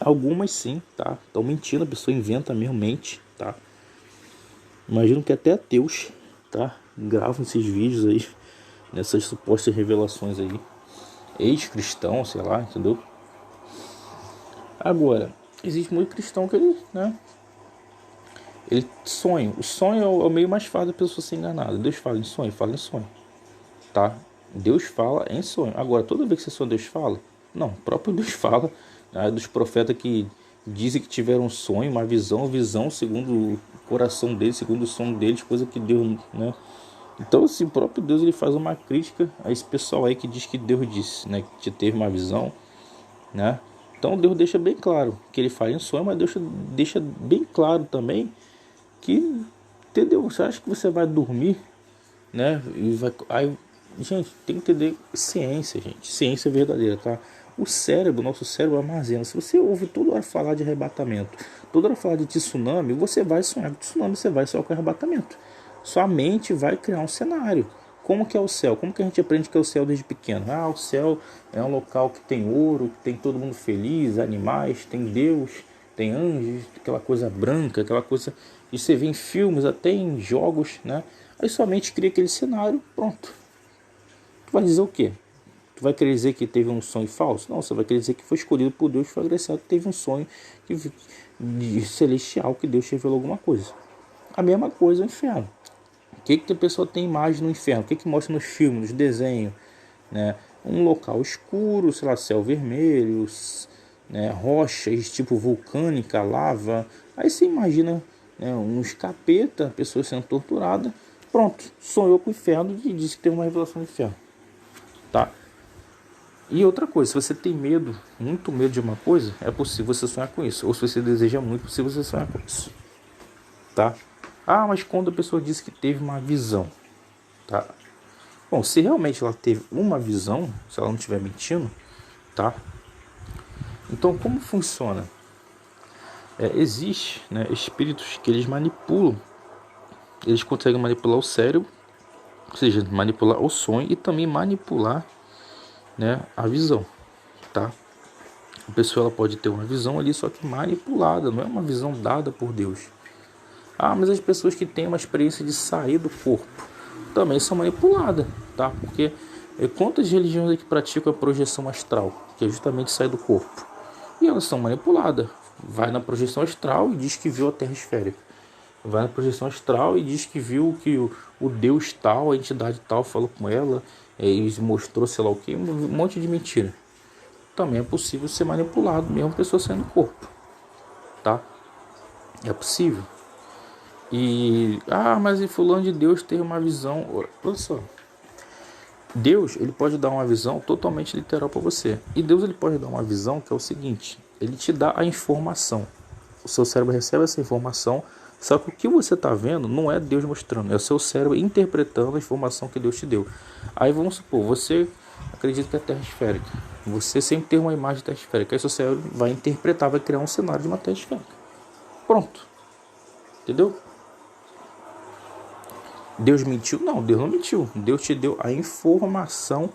Algumas sim, tá? Estão mentindo, a pessoa inventa mesmo, mente, tá? Imagino que até ateus, tá? Gravam esses vídeos aí, nessas supostas revelações aí. Ex-cristão, sei lá, entendeu? Agora, existe muito cristão que ele sonha. O sonho é o meio mais fácil da pessoa ser enganada. Deus fala em sonho, tá? Deus fala em sonho. Agora, toda vez que você sonha, Deus fala? Não, o próprio Deus fala, né? Dos profetas que dizem que tiveram um sonho, uma visão segundo o coração deles, segundo o sonho deles, coisa que Deus, né? Então, assim, o próprio Deus ele faz uma crítica a esse pessoal aí que diz que Deus disse, né? Que teve uma visão, né? Então Deus deixa bem claro que ele fala em sonho, mas Deus deixa bem claro também que, entendeu? Você acha que você vai dormir, né? Gente, tem que entender ciência, gente. Ciência verdadeira, tá? Nosso cérebro armazena. Se você ouve toda hora falar de arrebatamento, toda hora falar de tsunami, você vai sonhar com tsunami, você vai sonhar com arrebatamento. Sua mente vai criar um cenário. Como que é o céu? Como que a gente aprende que é o céu desde pequeno? O céu é um local que tem ouro, que tem todo mundo feliz, animais, tem Deus, tem anjos, aquela coisa branca, aquela coisa que você vê em filmes, até em jogos, né? Aí sua mente cria aquele cenário, pronto. Tu vai dizer o quê? Tu vai querer dizer que teve um sonho falso? Não, você vai querer dizer que foi escolhido por Deus, foi agraciado, que teve um sonho celestial, que Deus te revelou alguma coisa. A mesma coisa no inferno. O que a pessoa tem imagem no inferno? O que mostra nos filmes, nos desenhos? Né? Um local escuro, sei lá, céu vermelho, né? Rochas tipo vulcânica, lava. Aí você imagina, né, uns capeta, pessoas sendo torturadas. Pronto, sonhou com o inferno e disse que tem uma revelação do inferno. Tá? E outra coisa, se você tem medo, muito medo de uma coisa, é possível você sonhar com isso. Ou se você deseja muito, é possível você sonhar com isso. Tá? Mas quando a pessoa diz que teve uma visão, tá? Bom, se realmente ela teve uma visão, se ela não estiver mentindo, tá? Então, como funciona? Existe, né, espíritos que eles manipulam, eles conseguem manipular o cérebro, ou seja, manipular o sonho e também manipular, né, a visão, tá? A pessoa ela pode ter uma visão ali, só que manipulada, não é uma visão dada por Deus. Mas as pessoas que têm uma experiência de sair do corpo também são manipuladas, tá? Porque quantas religiões aqui praticam a projeção astral, que é justamente sair do corpo? E elas são manipuladas. Vai na projeção astral e diz que viu a Terra esférica. Vai na projeção astral e diz que viu que o Deus tal, a entidade tal falou com ela, e mostrou sei lá o que, um monte de mentira. Também é possível ser manipulado, mesmo a pessoa saindo do corpo, tá? É possível. Mas e fulano de Deus tem uma visão. Olha só. Deus, ele pode dar uma visão totalmente literal para você. E Deus, ele pode dar uma visão que é o seguinte: ele te dá a informação. O seu cérebro recebe essa informação, só que o que você está vendo não é Deus mostrando, é o seu cérebro interpretando a informação que Deus te deu. Aí vamos supor, você acredita que a Terra é esférica. Você sempre tem uma imagem de Terra esférica. Aí seu cérebro vai interpretar, vai criar um cenário de uma Terra esférica. Pronto. Entendeu? Deus mentiu? Não, Deus não mentiu. Deus te deu a informação.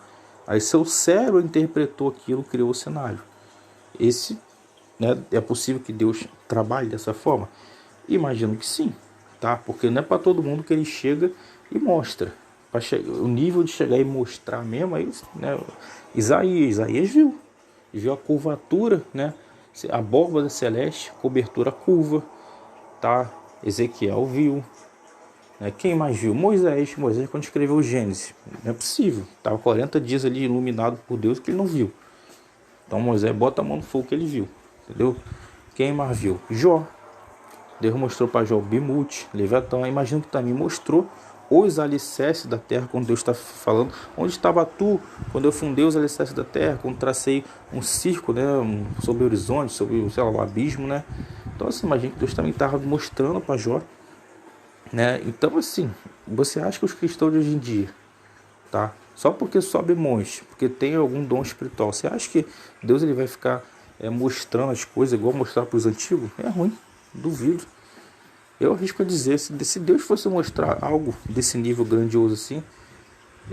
Aí seu cérebro interpretou aquilo, criou o cenário. É possível que Deus trabalhe dessa forma? Imagino que sim, tá? Porque não é para todo mundo que ele chega e mostra. O nível de chegar e mostrar mesmo, aí, né? Isaías viu a curvatura, né? A abóbada celeste, cobertura curva, tá? Ezequiel viu. Quem mais viu? Moisés quando escreveu o Gênesis. Não é possível. Estava 40 dias ali iluminado por Deus que ele não viu. Então Moisés bota a mão no fogo que ele viu. Entendeu? Quem mais viu? Jó. Deus mostrou para Jó Bimute, Leviatã. Imagino que também mostrou os alicerces da terra, quando Deus está falando. Onde estava tu quando eu fundei os alicerces da terra? Quando tracei um círculo, né, sobre o horizonte, sobre, sei lá, o abismo, né? Então assim, imagina que Deus também estava mostrando para Jó. Então assim, você acha que os cristãos de hoje em dia, tá? Só porque sobe monte, porque tem algum dom espiritual, você acha que Deus ele vai ficar mostrando as coisas igual mostrar para os antigos? É ruim, duvido. Eu arrisco a dizer, se Deus fosse mostrar algo desse nível grandioso assim,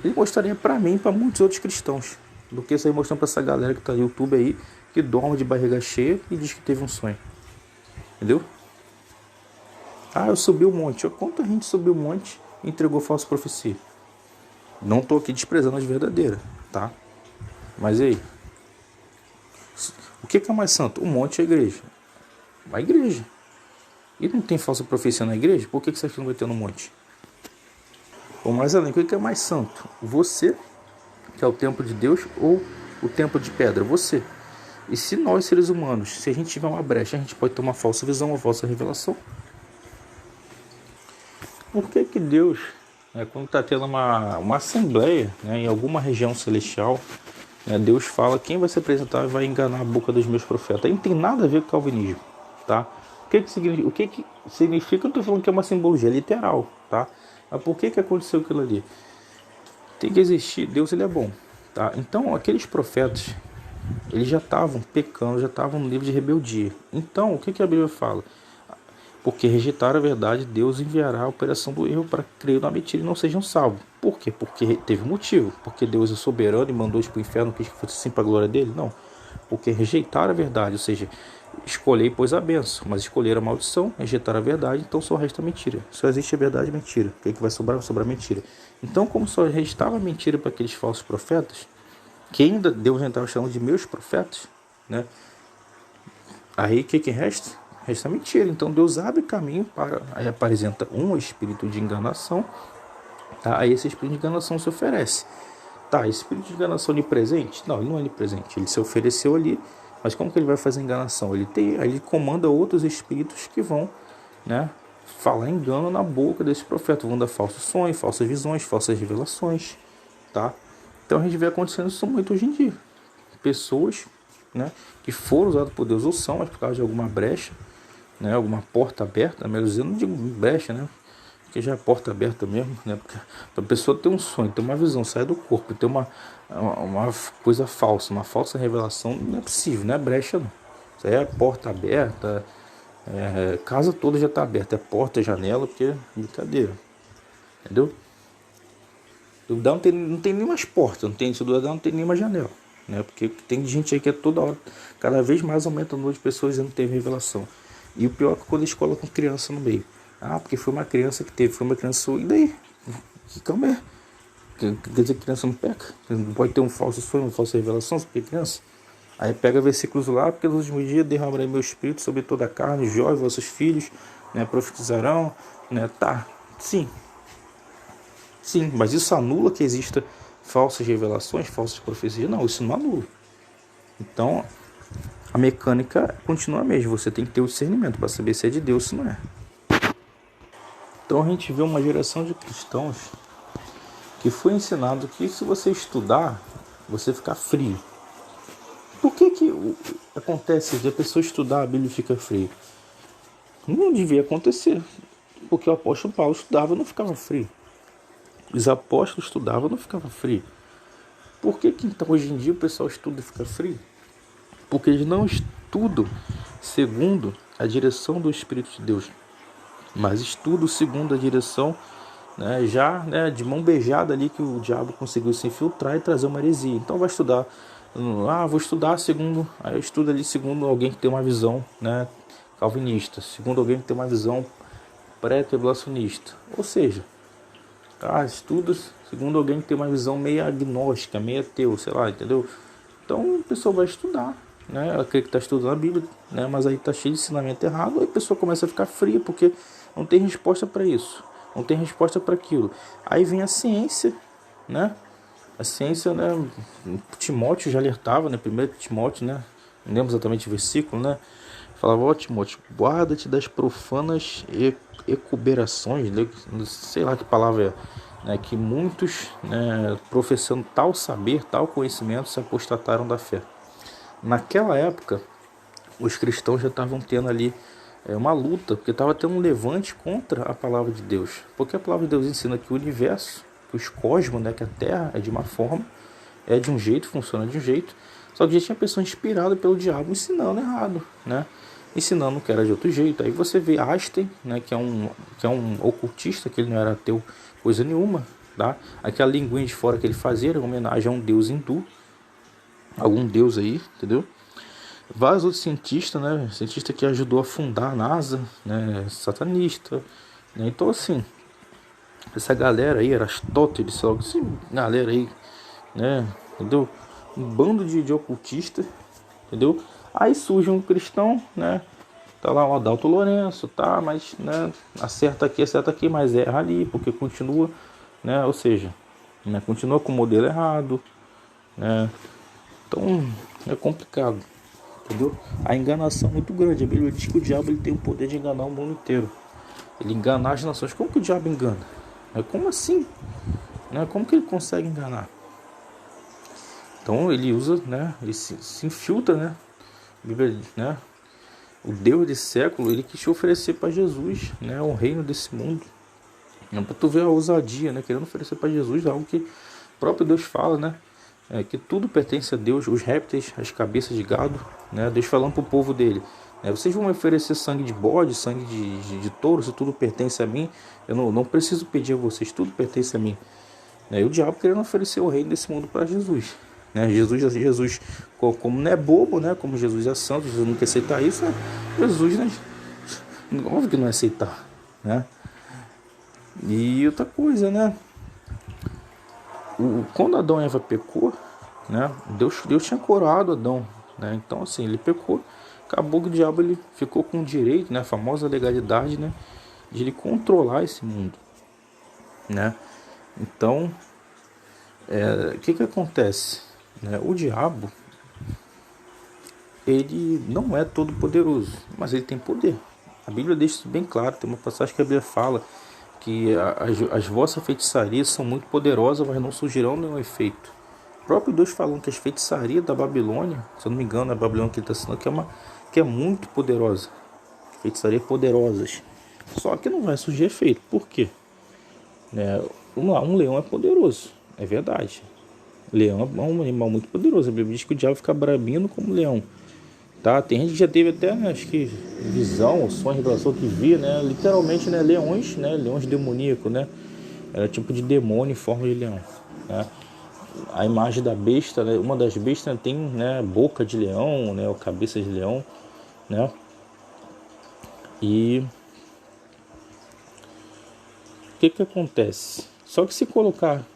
ele mostraria para mim e para muitos outros cristãos, do que sair mostrando para essa galera que tá no YouTube aí, que dorme de barriga cheia e diz que teve um sonho. Entendeu? Eu subi o monte. Quanta gente subiu o monte e entregou falsa profecia? Não estou aqui desprezando as verdadeiras, tá? Mas e aí? O que é mais santo? O monte é a igreja. A igreja. E não tem falsa profecia na igreja? Por que você acha que não vai ter no monte? Ou mais além, o que é mais santo? Você, que é o templo de Deus, ou o templo de pedra? Você. E se nós, seres humanos, se a gente tiver uma brecha, a gente pode ter uma falsa visão, uma falsa revelação? Por que Deus, quando está tendo uma assembleia, em alguma região celestial, Deus fala: quem vai se apresentar vai enganar a boca dos meus profetas? Aí não tem nada a ver com o calvinismo, tá? O que significa? Eu estou falando que é uma simbologia literal, tá? Mas por que aconteceu aquilo ali? Tem que existir, Deus ele é bom, tá? Então aqueles profetas, eles já estavam pecando, já estavam no nível de rebeldia. Então o que a Bíblia fala? Porque rejeitaram a verdade, Deus enviará a operação do erro para que creiam na mentira e não sejam salvos. Por quê? Porque teve motivo. Porque Deus é soberano e mandou eles para o inferno, quis que fosse assim para a glória dele? Não. Porque rejeitaram a verdade, ou seja, escolhei pois a bênção, mas escolheram a maldição, rejeitaram a verdade, então só resta a mentira. Só existe a verdade e a mentira. O que vai sobrar? Vai sobrar a mentira. Então, como só restava a mentira para aqueles falsos profetas, que ainda Deus já estava chamando de meus profetas, né? Aí o que resta? Resta mentira. Então Deus abre caminho para, aí apresenta um espírito de enganação, tá? Aí esse espírito de enganação se oferece. Tá, esse espírito de enganação onipresente? Não, ele não é onipresente, ele se ofereceu ali, mas como que ele vai fazer enganação? Ele comanda outros espíritos que vão, né, falar engano na boca desse profeta, vão dar falsos sonhos, falsas visões, falsas revelações, tá? Então a gente vê acontecendo isso muito hoje em dia. Pessoas, né, que foram usadas por Deus ou são, mas por causa de alguma brecha, né, alguma porta aberta, melhor dizendo, não digo brecha, né, porque já é porta aberta mesmo, né, porque a pessoa tem um sonho, tem uma visão, sai do corpo, tem uma coisa falsa, uma falsa revelação, não é possível, não é brecha não, isso aí é porta aberta, casa toda já está aberta, é porta, janela, porque é brincadeira, entendeu? Duvidar não tem nenhuma porta, se duvidar não tem nenhuma janela, né, porque tem gente aí que é toda hora, cada vez mais aumenta o número de pessoas dizendo que teve revelação. E o pior é que quando eles colocam criança no meio. Porque foi uma criança que teve, foi uma criança. E daí? Calma aí. Quer dizer que criança não peca? Não pode ter um falso sonho, uma falsa revelação sobre criança? Aí pega versículos lá, porque nos últimos dias derramarei meu espírito sobre toda a carne, jovens, vossos filhos, né, profetizarão, né? Tá, sim. Sim, mas isso anula que exista falsas revelações, falsas profecias? Não, isso não anula. Então, a mecânica continua a mesma. Você tem que ter o discernimento para saber se é de Deus ou se não é. Então a gente vê uma geração de cristãos que foi ensinado que se você estudar, você fica frio. Por que acontece de a pessoa estudar a Bíblia e fica frio? Não devia acontecer, porque o apóstolo Paulo estudava e não ficava frio. Os apóstolos estudavam e não ficava frio. Por que então hoje em dia o pessoal estuda e fica frio? Porque eles não estudam segundo a direção do Espírito de Deus, mas estudam segundo a direção, né, já, né, de mão beijada ali, que o diabo conseguiu se infiltrar e trazer uma heresia. Então vai estudar, vou estudar segundo, aí eu estudo ali segundo alguém que tem uma visão, né, calvinista, segundo alguém que tem uma visão pré-tribulacionista, ou seja, estudos segundo alguém que tem uma visão meio agnóstica, meio ateu, sei lá, entendeu? Então a pessoa vai estudar, né? Ela crê que está estudando a Bíblia, né? Mas aí está cheio de ensinamento errado, aí a pessoa começa a ficar fria porque não tem resposta para isso, não tem resposta para aquilo. Aí vem a ciência, né? A ciência, né? Timóteo já alertava, né? 1 Timóteo, né? Não lembro exatamente o versículo, né? Falava, ó Timóteo, guarda-te das profanas ecuberações, sei lá que palavra é, né, que muitos, né, professando tal saber, tal conhecimento, se apostataram da fé. Naquela época, os cristãos já estavam tendo ali uma luta, porque estava tendo um levante contra a palavra de Deus. Porque a palavra de Deus ensina que o universo, que os cosmos, né, que a Terra é de uma forma, é de um jeito, funciona de um jeito. Só que já tinha pessoa inspirada pelo diabo ensinando errado, né? Ensinando que era de outro jeito. Aí você vê Einstein, né, que é um ocultista, que ele não era ateu coisa nenhuma, tá? Aquela linguinha de fora que ele fazia era uma homenagem a um deus hindu, algum deus aí, entendeu? Vários outros cientistas, né? Cientista que ajudou a fundar a NASA, né? Satanista, né? Então assim, essa galera aí, Aristóteles, sei lá, essa galera aí, né? Entendeu? Um bando de ocultistas, entendeu? Aí surge um cristão, né? Tá lá o Adalto Lourenço, tá? Mas, né? Acerta aqui, mas erra ali, porque continua, né? Ou seja, né? Continua com o modelo errado, né? Então é complicado, entendeu? A enganação é muito grande. A Bíblia diz que o diabo ele tem o poder de enganar o mundo inteiro. Ele engana as nações. Como que o diabo engana? Como assim? Né? Como que ele consegue enganar? Então ele usa, né? Ele se infiltra, né? A Bíblia, né? O Deus desse século, ele quis te oferecer para Jesus, né? O reino desse mundo. É para tu ver a ousadia, né? Querendo oferecer para Jesus algo que o próprio Deus fala, né? Que tudo pertence a Deus, os répteis, as cabeças de gado, né? Deus falando para o povo dele, né? Vocês vão me oferecer sangue de bode, sangue de touro, se tudo pertence a mim, eu não preciso pedir a vocês, tudo pertence a mim, né? E o diabo querendo oferecer o reino desse mundo para Jesus, né? Jesus, como não é bobo, né? Como Jesus é santo, Jesus não quer aceitar isso, né? Jesus, né? Óbvio que não é aceitar, né? E outra coisa, né? Quando Adão e Eva pecou, né? Deus tinha coroado Adão, né? Então assim, ele pecou, acabou que o diabo ele ficou com o direito, né? A famosa legalidade, né? De ele controlar esse mundo, né? Então, o que acontece? Né? O diabo, ele não é todo poderoso, mas ele tem poder. A Bíblia deixa isso bem claro. Tem uma passagem que a Bíblia fala que as vossas feitiçarias são muito poderosas, mas não surgirão nenhum efeito. O próprio Deus falando que as feitiçarias da Babilônia, se eu não me engano, é a Babilônia que ele está ensinando, que é muito poderosa. Feitiçarias poderosas. Só que não vai surgir efeito. Por quê? Um leão é poderoso, é verdade. Leão é um animal muito poderoso. A Bíblia diz que o diabo fica brabino como leão. Tá? Tem gente que já teve até, acho que, visão ou sonho, revelação que via, né? Literalmente, né? Leões, né? Leões demoníacos, né? Era tipo de demônio em forma de leão, né? A imagem da besta, né? Uma das bestas tem, né? Boca de leão, né? Ou cabeça de leão, né? E o que acontece? Só que se colocar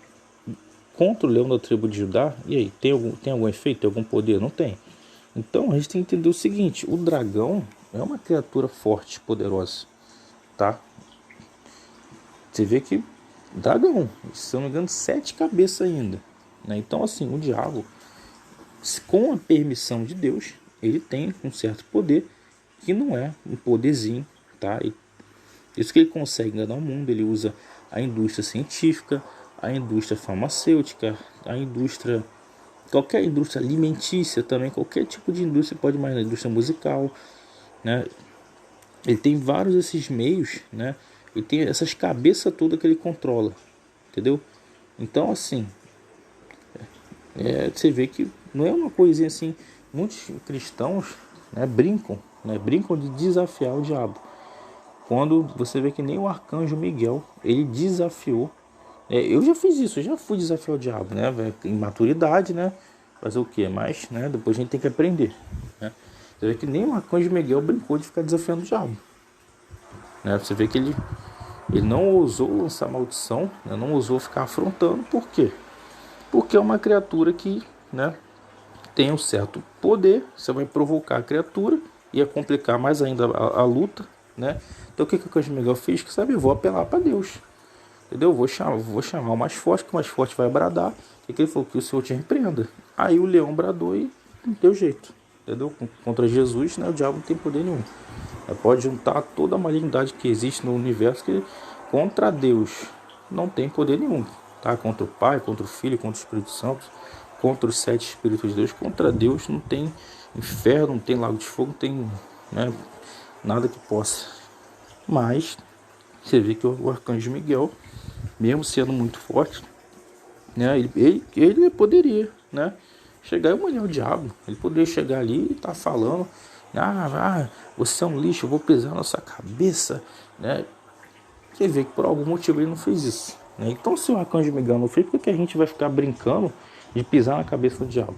contra o leão da tribo de Judá, e aí, tem algum efeito, tem algum poder? Não tem. Então a gente tem que entender o seguinte: o dragão é uma criatura forte, poderosa, tá? Você vê que dragão, se eu não me engano, 7 cabeças ainda, né? Então assim, o diabo, com a permissão de Deus, ele tem um certo poder que não é um poderzinho, tá? Isso que ele consegue enganar o mundo. Ele usa a indústria científica, a indústria farmacêutica, a indústria, qualquer indústria alimentícia também, qualquer tipo de indústria pode mais, a indústria musical, né? Ele tem vários desses meios, né? Ele tem essas cabeças todas que ele controla, entendeu? Então, assim, você vê que não é uma coisinha assim. Muitos cristãos, né, brincam de desafiar o diabo. Quando você vê que nem o arcanjo Miguel, ele desafiou. Eu já fiz isso, eu já fui desafiar o diabo, né? Em maturidade, né? Fazer o quê? Mas, né, depois a gente tem que aprender, né? Você vê que nem o arcanjo Miguel brincou de ficar desafiando o diabo, né? Você vê que ele não ousou lançar maldição, né? Não ousou ficar afrontando. Por quê? Porque é uma criatura que, né, tem um certo poder. Você vai provocar a criatura, ia complicar mais ainda a luta, né? Então o que o arcanjo Miguel fez? Que sabe, eu vou apelar para Deus, entendeu? Vou chamar o mais forte, que o mais forte vai bradar. E que ele falou? Que o Senhor te repreenda. Aí o leão bradou e não deu jeito, entendeu? Contra Jesus, né, o diabo não tem poder nenhum. Pode juntar toda a malignidade que existe no universo, que contra Deus não tem poder nenhum, tá? Contra o Pai, contra o Filho, contra o Espírito Santo, contra os 7 Espíritos de Deus, contra Deus não tem inferno, não tem lago de fogo, não tem, né, nada que possa. Mas você vê que o arcanjo Miguel, mesmo sendo muito forte, né, ele poderia, né, chegar e humilhar o diabo. Ele poderia chegar ali e estar falando: você é um lixo, eu vou pisar na sua cabeça, né? Você vê que por algum motivo ele não fez isso, né? Então, se o arcanjo Miguel não fez, por que a gente vai ficar brincando de pisar na cabeça do diabo,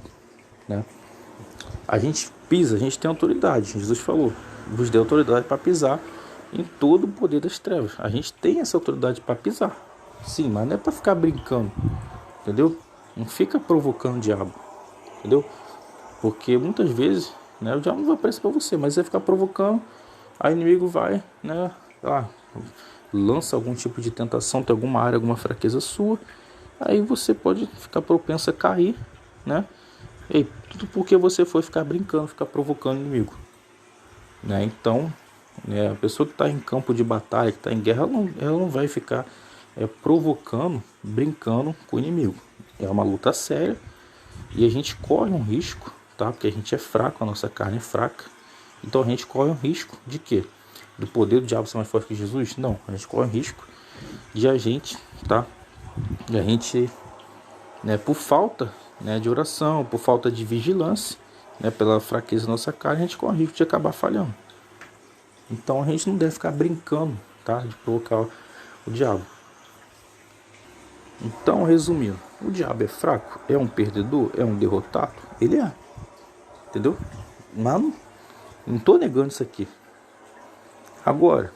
né? A gente pisa, a gente tem autoridade. Jesus falou: vos deu autoridade para pisar em todo o poder das trevas. A gente tem essa autoridade para pisar, sim, mas não é para ficar brincando, entendeu? Não fica provocando o diabo, entendeu? Porque muitas vezes, né, o diabo não vai aparecer para você, mas você vai ficar provocando, aí o inimigo vai, né, lança algum tipo de tentação, tem alguma área, alguma fraqueza sua, aí você pode ficar propenso a cair, né? E tudo porque você foi ficar brincando, ficar provocando o inimigo, né? Então, né, a pessoa que está em campo de batalha, que está em guerra, ela não vai ficar provocando, brincando com o inimigo. É uma luta séria e a gente corre um risco, tá? Porque a gente é fraco, a nossa carne é fraca. Então a gente corre um risco de quê? Do poder do diabo ser mais forte que Jesus? Não, a gente corre um risco de a gente, tá? De a gente, né, por falta, né, de oração, por falta de vigilância, né, pela fraqueza da nossa carne, a gente corre o risco de acabar falhando. Então a gente não deve ficar brincando, tá? De provocar o diabo. Então, resumindo, o diabo é fraco? É um perdedor? É um derrotado? Ele é, entendeu? Mas não estou negando isso aqui. Agora,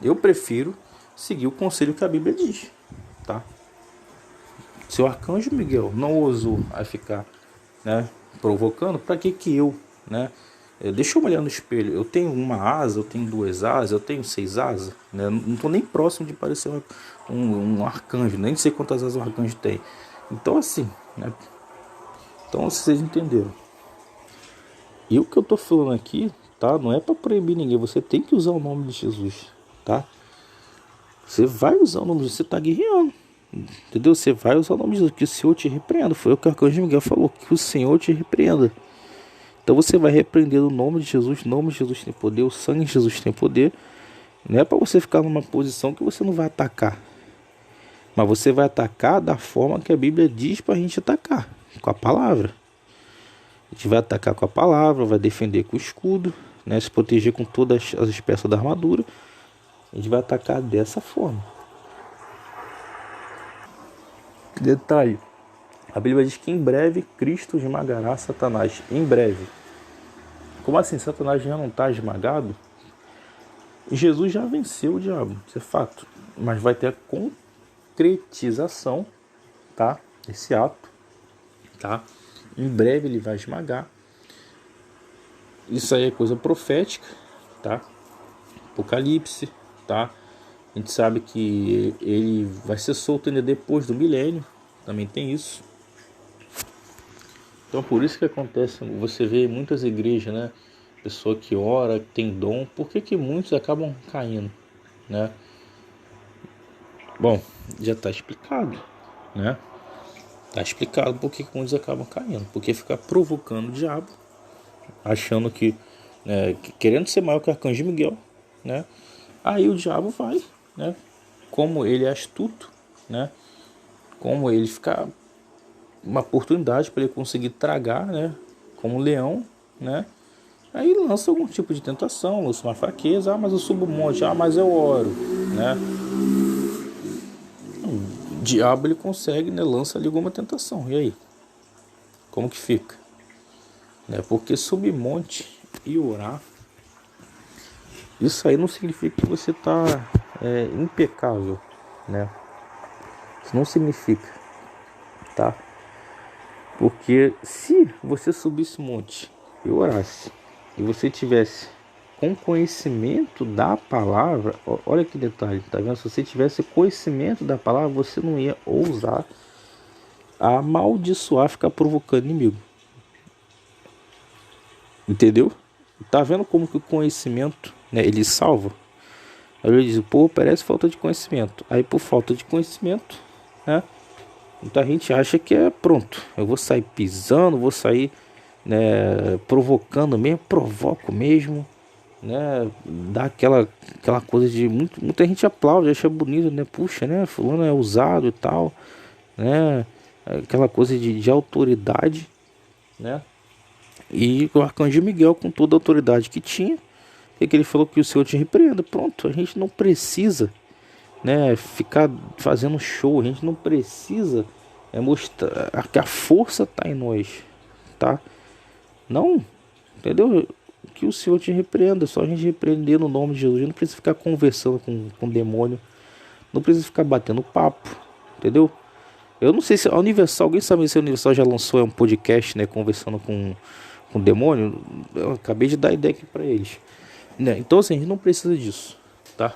eu prefiro seguir o conselho que a Bíblia diz, tá? Se o arcanjo Miguel não ousou a ficar, né, provocando, para que eu, né? Deixa eu olhar no espelho. Eu tenho uma asa, eu tenho 2 asas, eu tenho 6 asas, né? Não estou nem próximo de parecer um arcanjo, nem sei quantas asas o arcanjo tem. Então, assim, né? Então, vocês entenderam. E o que eu estou falando aqui, tá? Não é para proibir ninguém. Você tem que usar o nome de Jesus, tá? Você vai usar o nome de Jesus, você está guerreando, entendeu? Você vai usar o nome de Jesus, que o Senhor te repreenda. Foi o que o arcanjo Miguel falou, que o Senhor te repreenda. Então você vai repreender o nome de Jesus. O nome de Jesus tem poder, o sangue de Jesus tem poder. Não é para você ficar numa posição que você não vai atacar, mas você vai atacar da forma que a Bíblia diz para a gente atacar, com a palavra. A gente vai atacar com a palavra, vai defender com o escudo, né? Se proteger com todas as peças da armadura. A gente vai atacar dessa forma. Detalhe: a Bíblia diz que em breve Cristo esmagará Satanás. Em breve. Como assim? Satanás já não está esmagado? Jesus já venceu o diabo, isso é fato. Mas vai ter a concretização, tá? Esse ato, tá? Em breve ele vai esmagar. Isso aí é coisa profética, tá? Apocalipse, tá? A gente sabe que ele vai ser solto ainda depois do milênio. Também tem isso. Então por isso que acontece, você vê muitas igrejas, né? Pessoa que ora, que tem dom. Por que muitos acabam caindo? né? Bom, já está explicado, né? Está explicado por que muitos acabam caindo. Porque fica provocando o diabo, achando que, querendo ser maior que o arcanjo Miguel, né? Aí o diabo vai, né? Como ele é astuto, né? Como ele fica uma oportunidade para ele conseguir tragar, né? Como um leão, né? Aí lança algum tipo de tentação, lança uma fraqueza, mas eu subo um monte, mas eu oro, né? O diabo ele consegue, né? Lança ali alguma tentação. E aí? Como que fica? Né? Porque subir monte e orar, isso aí não significa que você está impecável, né? Isso não significa, tá? Porque se você subisse monte e orasse, e você tivesse com conhecimento da palavra, olha que detalhe, tá vendo? Se você tivesse conhecimento da palavra, você não ia ousar amaldiçoar, ficar provocando inimigo. Entendeu? Tá vendo como que o conhecimento, né, ele salva? Aí ele diz, pô, parece falta de conhecimento. Aí por falta de conhecimento, né? Então a gente acha que é pronto. Eu vou sair pisando, vou sair, né, provocando mesmo, provoco mesmo, né? Dá aquela coisa de muita gente aplaude, acha bonito, né? Puxa, né? Fulano é usado e tal, né? Aquela coisa de autoridade, né? E o arcanjo Miguel, com toda a autoridade que tinha, que ele falou que o Senhor te repreenda. Pronto, a gente não precisa, né, ficar fazendo show, a gente não precisa mostrar que a força está em nós, tá? Não, entendeu? Que o Senhor te repreenda, só a gente repreender no nome de Jesus. A gente não precisa ficar conversando com o demônio, não precisa ficar batendo papo, entendeu? Eu não sei se a Universal, alguém sabe se a Universal já lançou um podcast, né, conversando com o demônio. Eu acabei de dar ideia aqui para eles, né? Então assim, a gente não precisa disso, tá?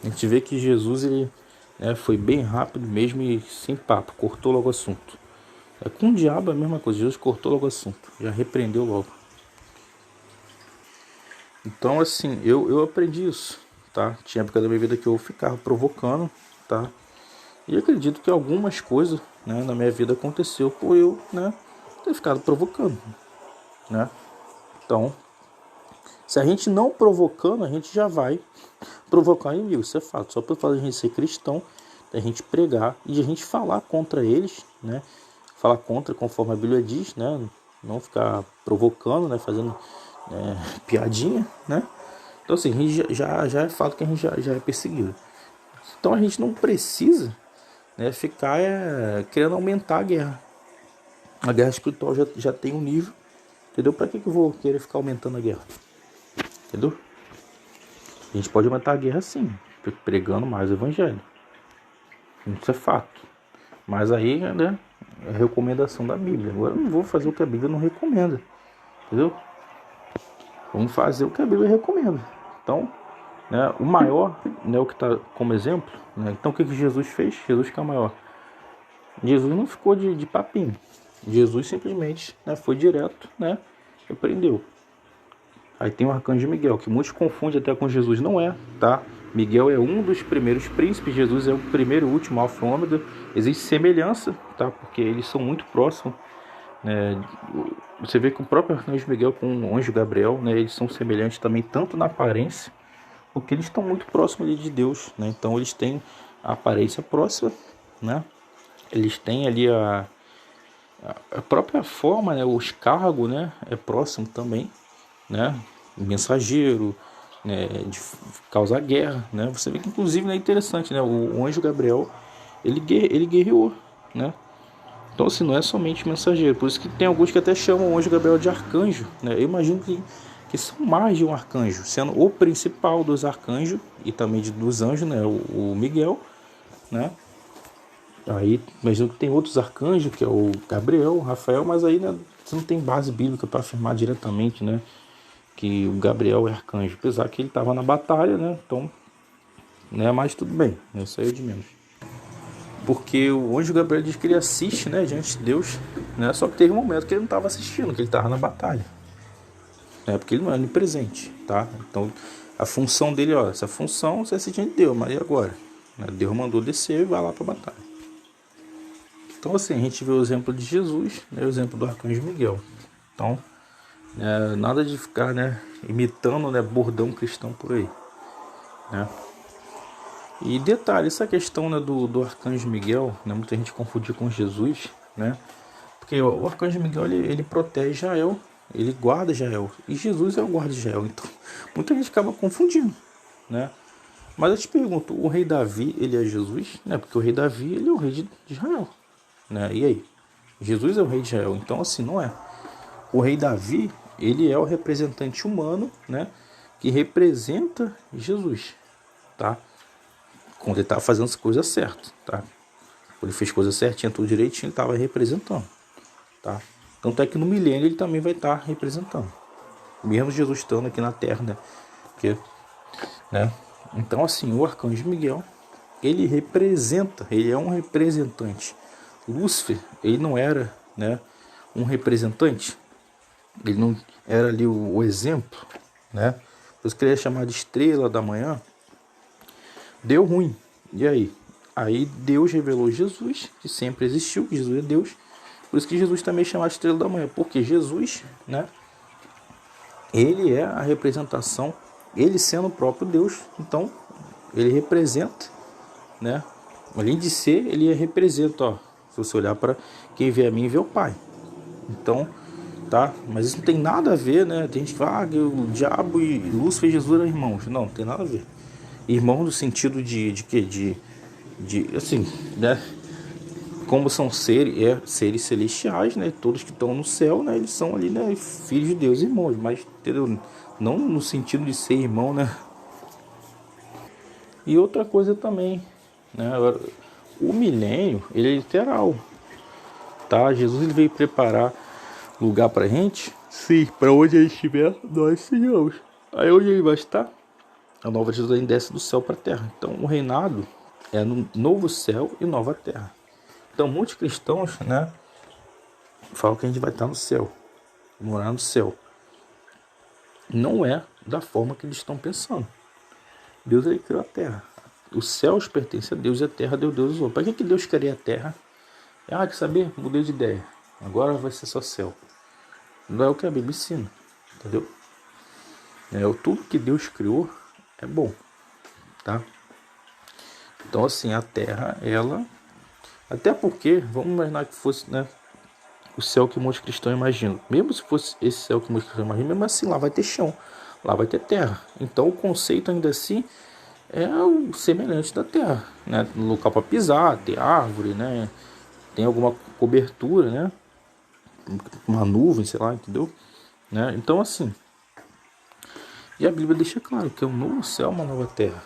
A gente vê que Jesus ele, né, foi bem rápido mesmo e sem papo, cortou logo o assunto. Com o diabo é a mesma coisa, Jesus cortou logo o assunto, já repreendeu logo. Então assim, eu aprendi isso, tá? Tinha época da minha vida que eu ficava provocando, tá? E acredito que algumas coisas, né, na minha vida aconteceu por eu, né, ter ficado provocando, né? Então, se a gente não provocando, a gente já vai provocar inimigo, isso é fato. Só por fazer a gente ser cristão, a gente pregar e a gente falar contra eles, né? Falar contra, conforme a Bíblia diz, né? Não ficar provocando, né? Fazendo piadinha, né? Então assim, a gente já é fato que a gente já é perseguido. Então a gente não precisa, né, ficar querendo aumentar a guerra. A guerra espiritual já tem um nível, entendeu? Para que eu vou querer ficar aumentando a guerra? Entendeu? A gente pode aumentar a guerra sim, pregando mais o evangelho. Isso é fato. Mas aí, né, é recomendação da Bíblia. Agora eu não vou fazer o que a Bíblia não recomenda. Entendeu? Vamos fazer o que a Bíblia recomenda. Então, né, o maior, né, o que está como exemplo, né, então o que Jesus fez? Jesus que é o maior. Jesus não ficou de papinho. Jesus simplesmente, né, foi direto, né, e prendeu. Aí tem o arcanjo Miguel, que muitos confundem até com Jesus. Não é, tá? Miguel é um dos primeiros príncipes. Jesus é o primeiro e último, alfa e ômega. Existe semelhança, tá? Porque eles são muito próximos, né? Você vê que o próprio arcanjo Miguel com o anjo Gabriel, né, eles são semelhantes também, tanto na aparência, porque eles estão muito próximos ali de Deus, né? Então eles têm a aparência próxima, né? Eles têm ali a própria forma, né? Os cargos, né, é próximo também, né? Mensageiro, né, de causar guerra, né? Você vê que inclusive, né, é interessante, né? O anjo Gabriel ele guerreou, né? Então assim, não é somente mensageiro. Por isso que tem alguns que até chamam o anjo Gabriel de arcanjo, né? Eu imagino que são mais de um arcanjo, sendo o principal dos arcanjos e também dos anjos, né? O Miguel, né? Aí imagino que tem outros arcanjos, que é o Gabriel, o Rafael, mas aí, né, você não tem base bíblica para afirmar diretamente, né, que o Gabriel é arcanjo, apesar que ele estava na batalha, né? Então, né, mas tudo bem, isso aí é de menos. Porque o anjo Gabriel diz que ele assiste, né, diante de Deus, né? Só que teve um momento que ele não estava assistindo, que ele estava na batalha, né? Porque ele não é onipresente, tá? Então, A função dele, ó, essa função você assiste de Deus, mas e agora? Deus mandou descer e vai lá para a batalha. Então assim, a gente vê o exemplo de Jesus, né, o exemplo do arcanjo Miguel. Então, nada de ficar, né, imitando, né, bordão cristão por aí, né. E detalhe, essa questão, né, do arcanjo Miguel, né, muita gente confundiu com Jesus, né, porque o arcanjo Miguel ele protege Israel, ele guarda Israel, e Jesus é o guarda de Israel, então muita gente acaba confundindo, né. Mas eu te pergunto, o rei Davi, ele é Jesus? Né, porque o rei Davi, ele é o rei de Israel, né, e aí? Jesus é o rei de Israel, então assim, não é. O rei Davi, ele é o representante humano, né, que representa Jesus, tá? Quando ele estava fazendo as coisas certas, tá? Quando ele fez coisas certinhas, tudo direitinho, ele estava representando, tá? Tanto é que no milênio ele também vai estar representando, mesmo Jesus estando aqui na Terra, né? Porque, né? Então assim, o arcanjo Miguel, ele representa, ele é um representante. Lúcifer, ele não era, né, um representante, ele não era ali o exemplo, né? Por isso que ele é chamado de estrela da manhã. Deu ruim. E aí? Aí Deus revelou Jesus, que sempre existiu, que Jesus é Deus. Por isso que Jesus também é chamado de estrela da manhã, porque Jesus, né, ele é a representação, ele sendo o próprio Deus, então ele representa, né? Além de ser, ele representa, ó. Se você olhar para quem vê a mim, vê o Pai. Então, tá? Mas isso não tem nada a ver, né? Tem gente que fala que o diabo e Lúcifer e Jesus eram irmãos. Não tem nada a ver. Irmão no sentido de quê? De assim, né? Como são seres celestiais, né? Todos que estão no céu, né? Eles são ali, né? Filhos de Deus, irmãos. Mas, entendeu? Não no sentido de ser irmão, né? E outra coisa também, né? O milênio, ele é literal, tá? Jesus ele veio preparar lugar pra gente. Sim, para onde ele estiver, nós sigamos. Aí onde ele vai estar? A nova Jerusalém desce do céu para a terra. Então o reinado é no novo céu e nova terra. Então muitos cristãos, né, falam que a gente vai estar no céu, morar no céu. Não é da forma que eles estão pensando. Deus ele criou a terra. Os céus pertencem a Deus e a terra deu Deus usou. Para que Deus queria a terra? Quer saber? Mudei de ideia. Agora vai ser só céu. Não é o que a Bíblia ensina, entendeu? Tudo que Deus criou é bom, tá? Então assim, a terra, ela... Até porque, vamos imaginar que fosse, né, o céu que muitos cristãos imaginam. Mesmo se fosse esse céu que muitos cristãos imaginam, mesmo assim lá vai ter chão, lá vai ter terra. Então o conceito ainda assim é o semelhante da terra, né? Local para pisar, ter árvore, né? Tem alguma cobertura, né? Uma nuvem, sei lá, entendeu? Né? Então assim, e a Bíblia deixa claro que é um novo céu, uma nova terra.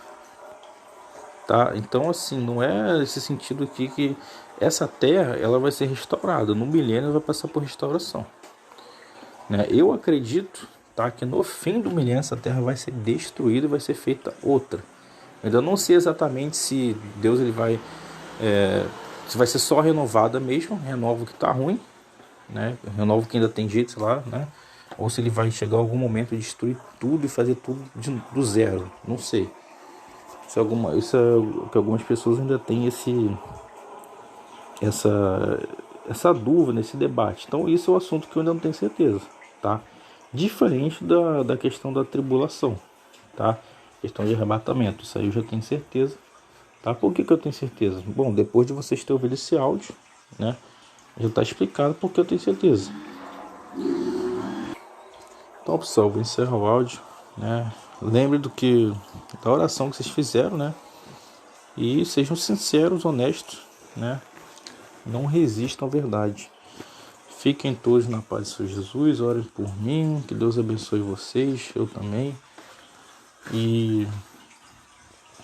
Tá? Então assim, não é esse sentido aqui que essa terra ela vai ser restaurada, no milênio ela vai passar por restauração, né? Eu acredito, tá, que no fim do milênio essa terra vai ser destruída e vai ser feita outra. Eu ainda não sei exatamente se Deus ele vai se vai ser só renovada mesmo, renova o que está ruim, né? Renova o que ainda tem jeito, sei lá, né? Ou se ele vai chegar a algum momento de destruir tudo e fazer tudo do zero, não sei. Isso é que algumas pessoas ainda têm essa dúvida, esse debate. Então isso é um assunto que eu ainda não tenho certeza, tá? Diferente da questão da tribulação, tá? Questão de arrebatamento, isso aí eu já tenho certeza, tá? Por que eu tenho certeza? Bom, depois de vocês terem ouvido esse áudio, né, já está explicado porque eu tenho certeza. Então pessoal, vou encerrar o áudio, né? Lembre da oração que vocês fizeram, né? E sejam sinceros, honestos, né? Não resistam à verdade. Fiquem todos na paz do Senhor Jesus, orem por mim, que Deus abençoe vocês, eu também. E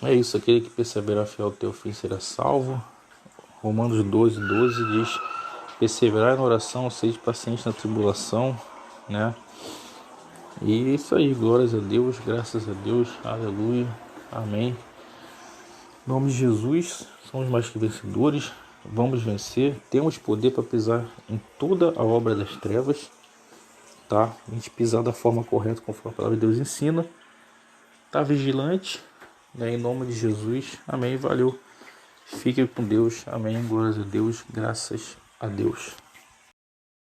é isso, aquele que perseverar fiel até o fim será salvo. Romanos 12:12 diz: perseverar na oração, seja paciente na tribulação, né? E é isso aí, glórias a Deus, graças a Deus, aleluia, amém. Em nome de Jesus, somos mais que vencedores, vamos vencer, temos poder para pisar em toda a obra das trevas, tá? A gente pisar da forma correta, conforme a palavra de Deus ensina, Tá vigilante, né? Em nome de Jesus. Amém. Valeu. Fique com Deus. Amém. Glórias a Deus. Graças a Deus.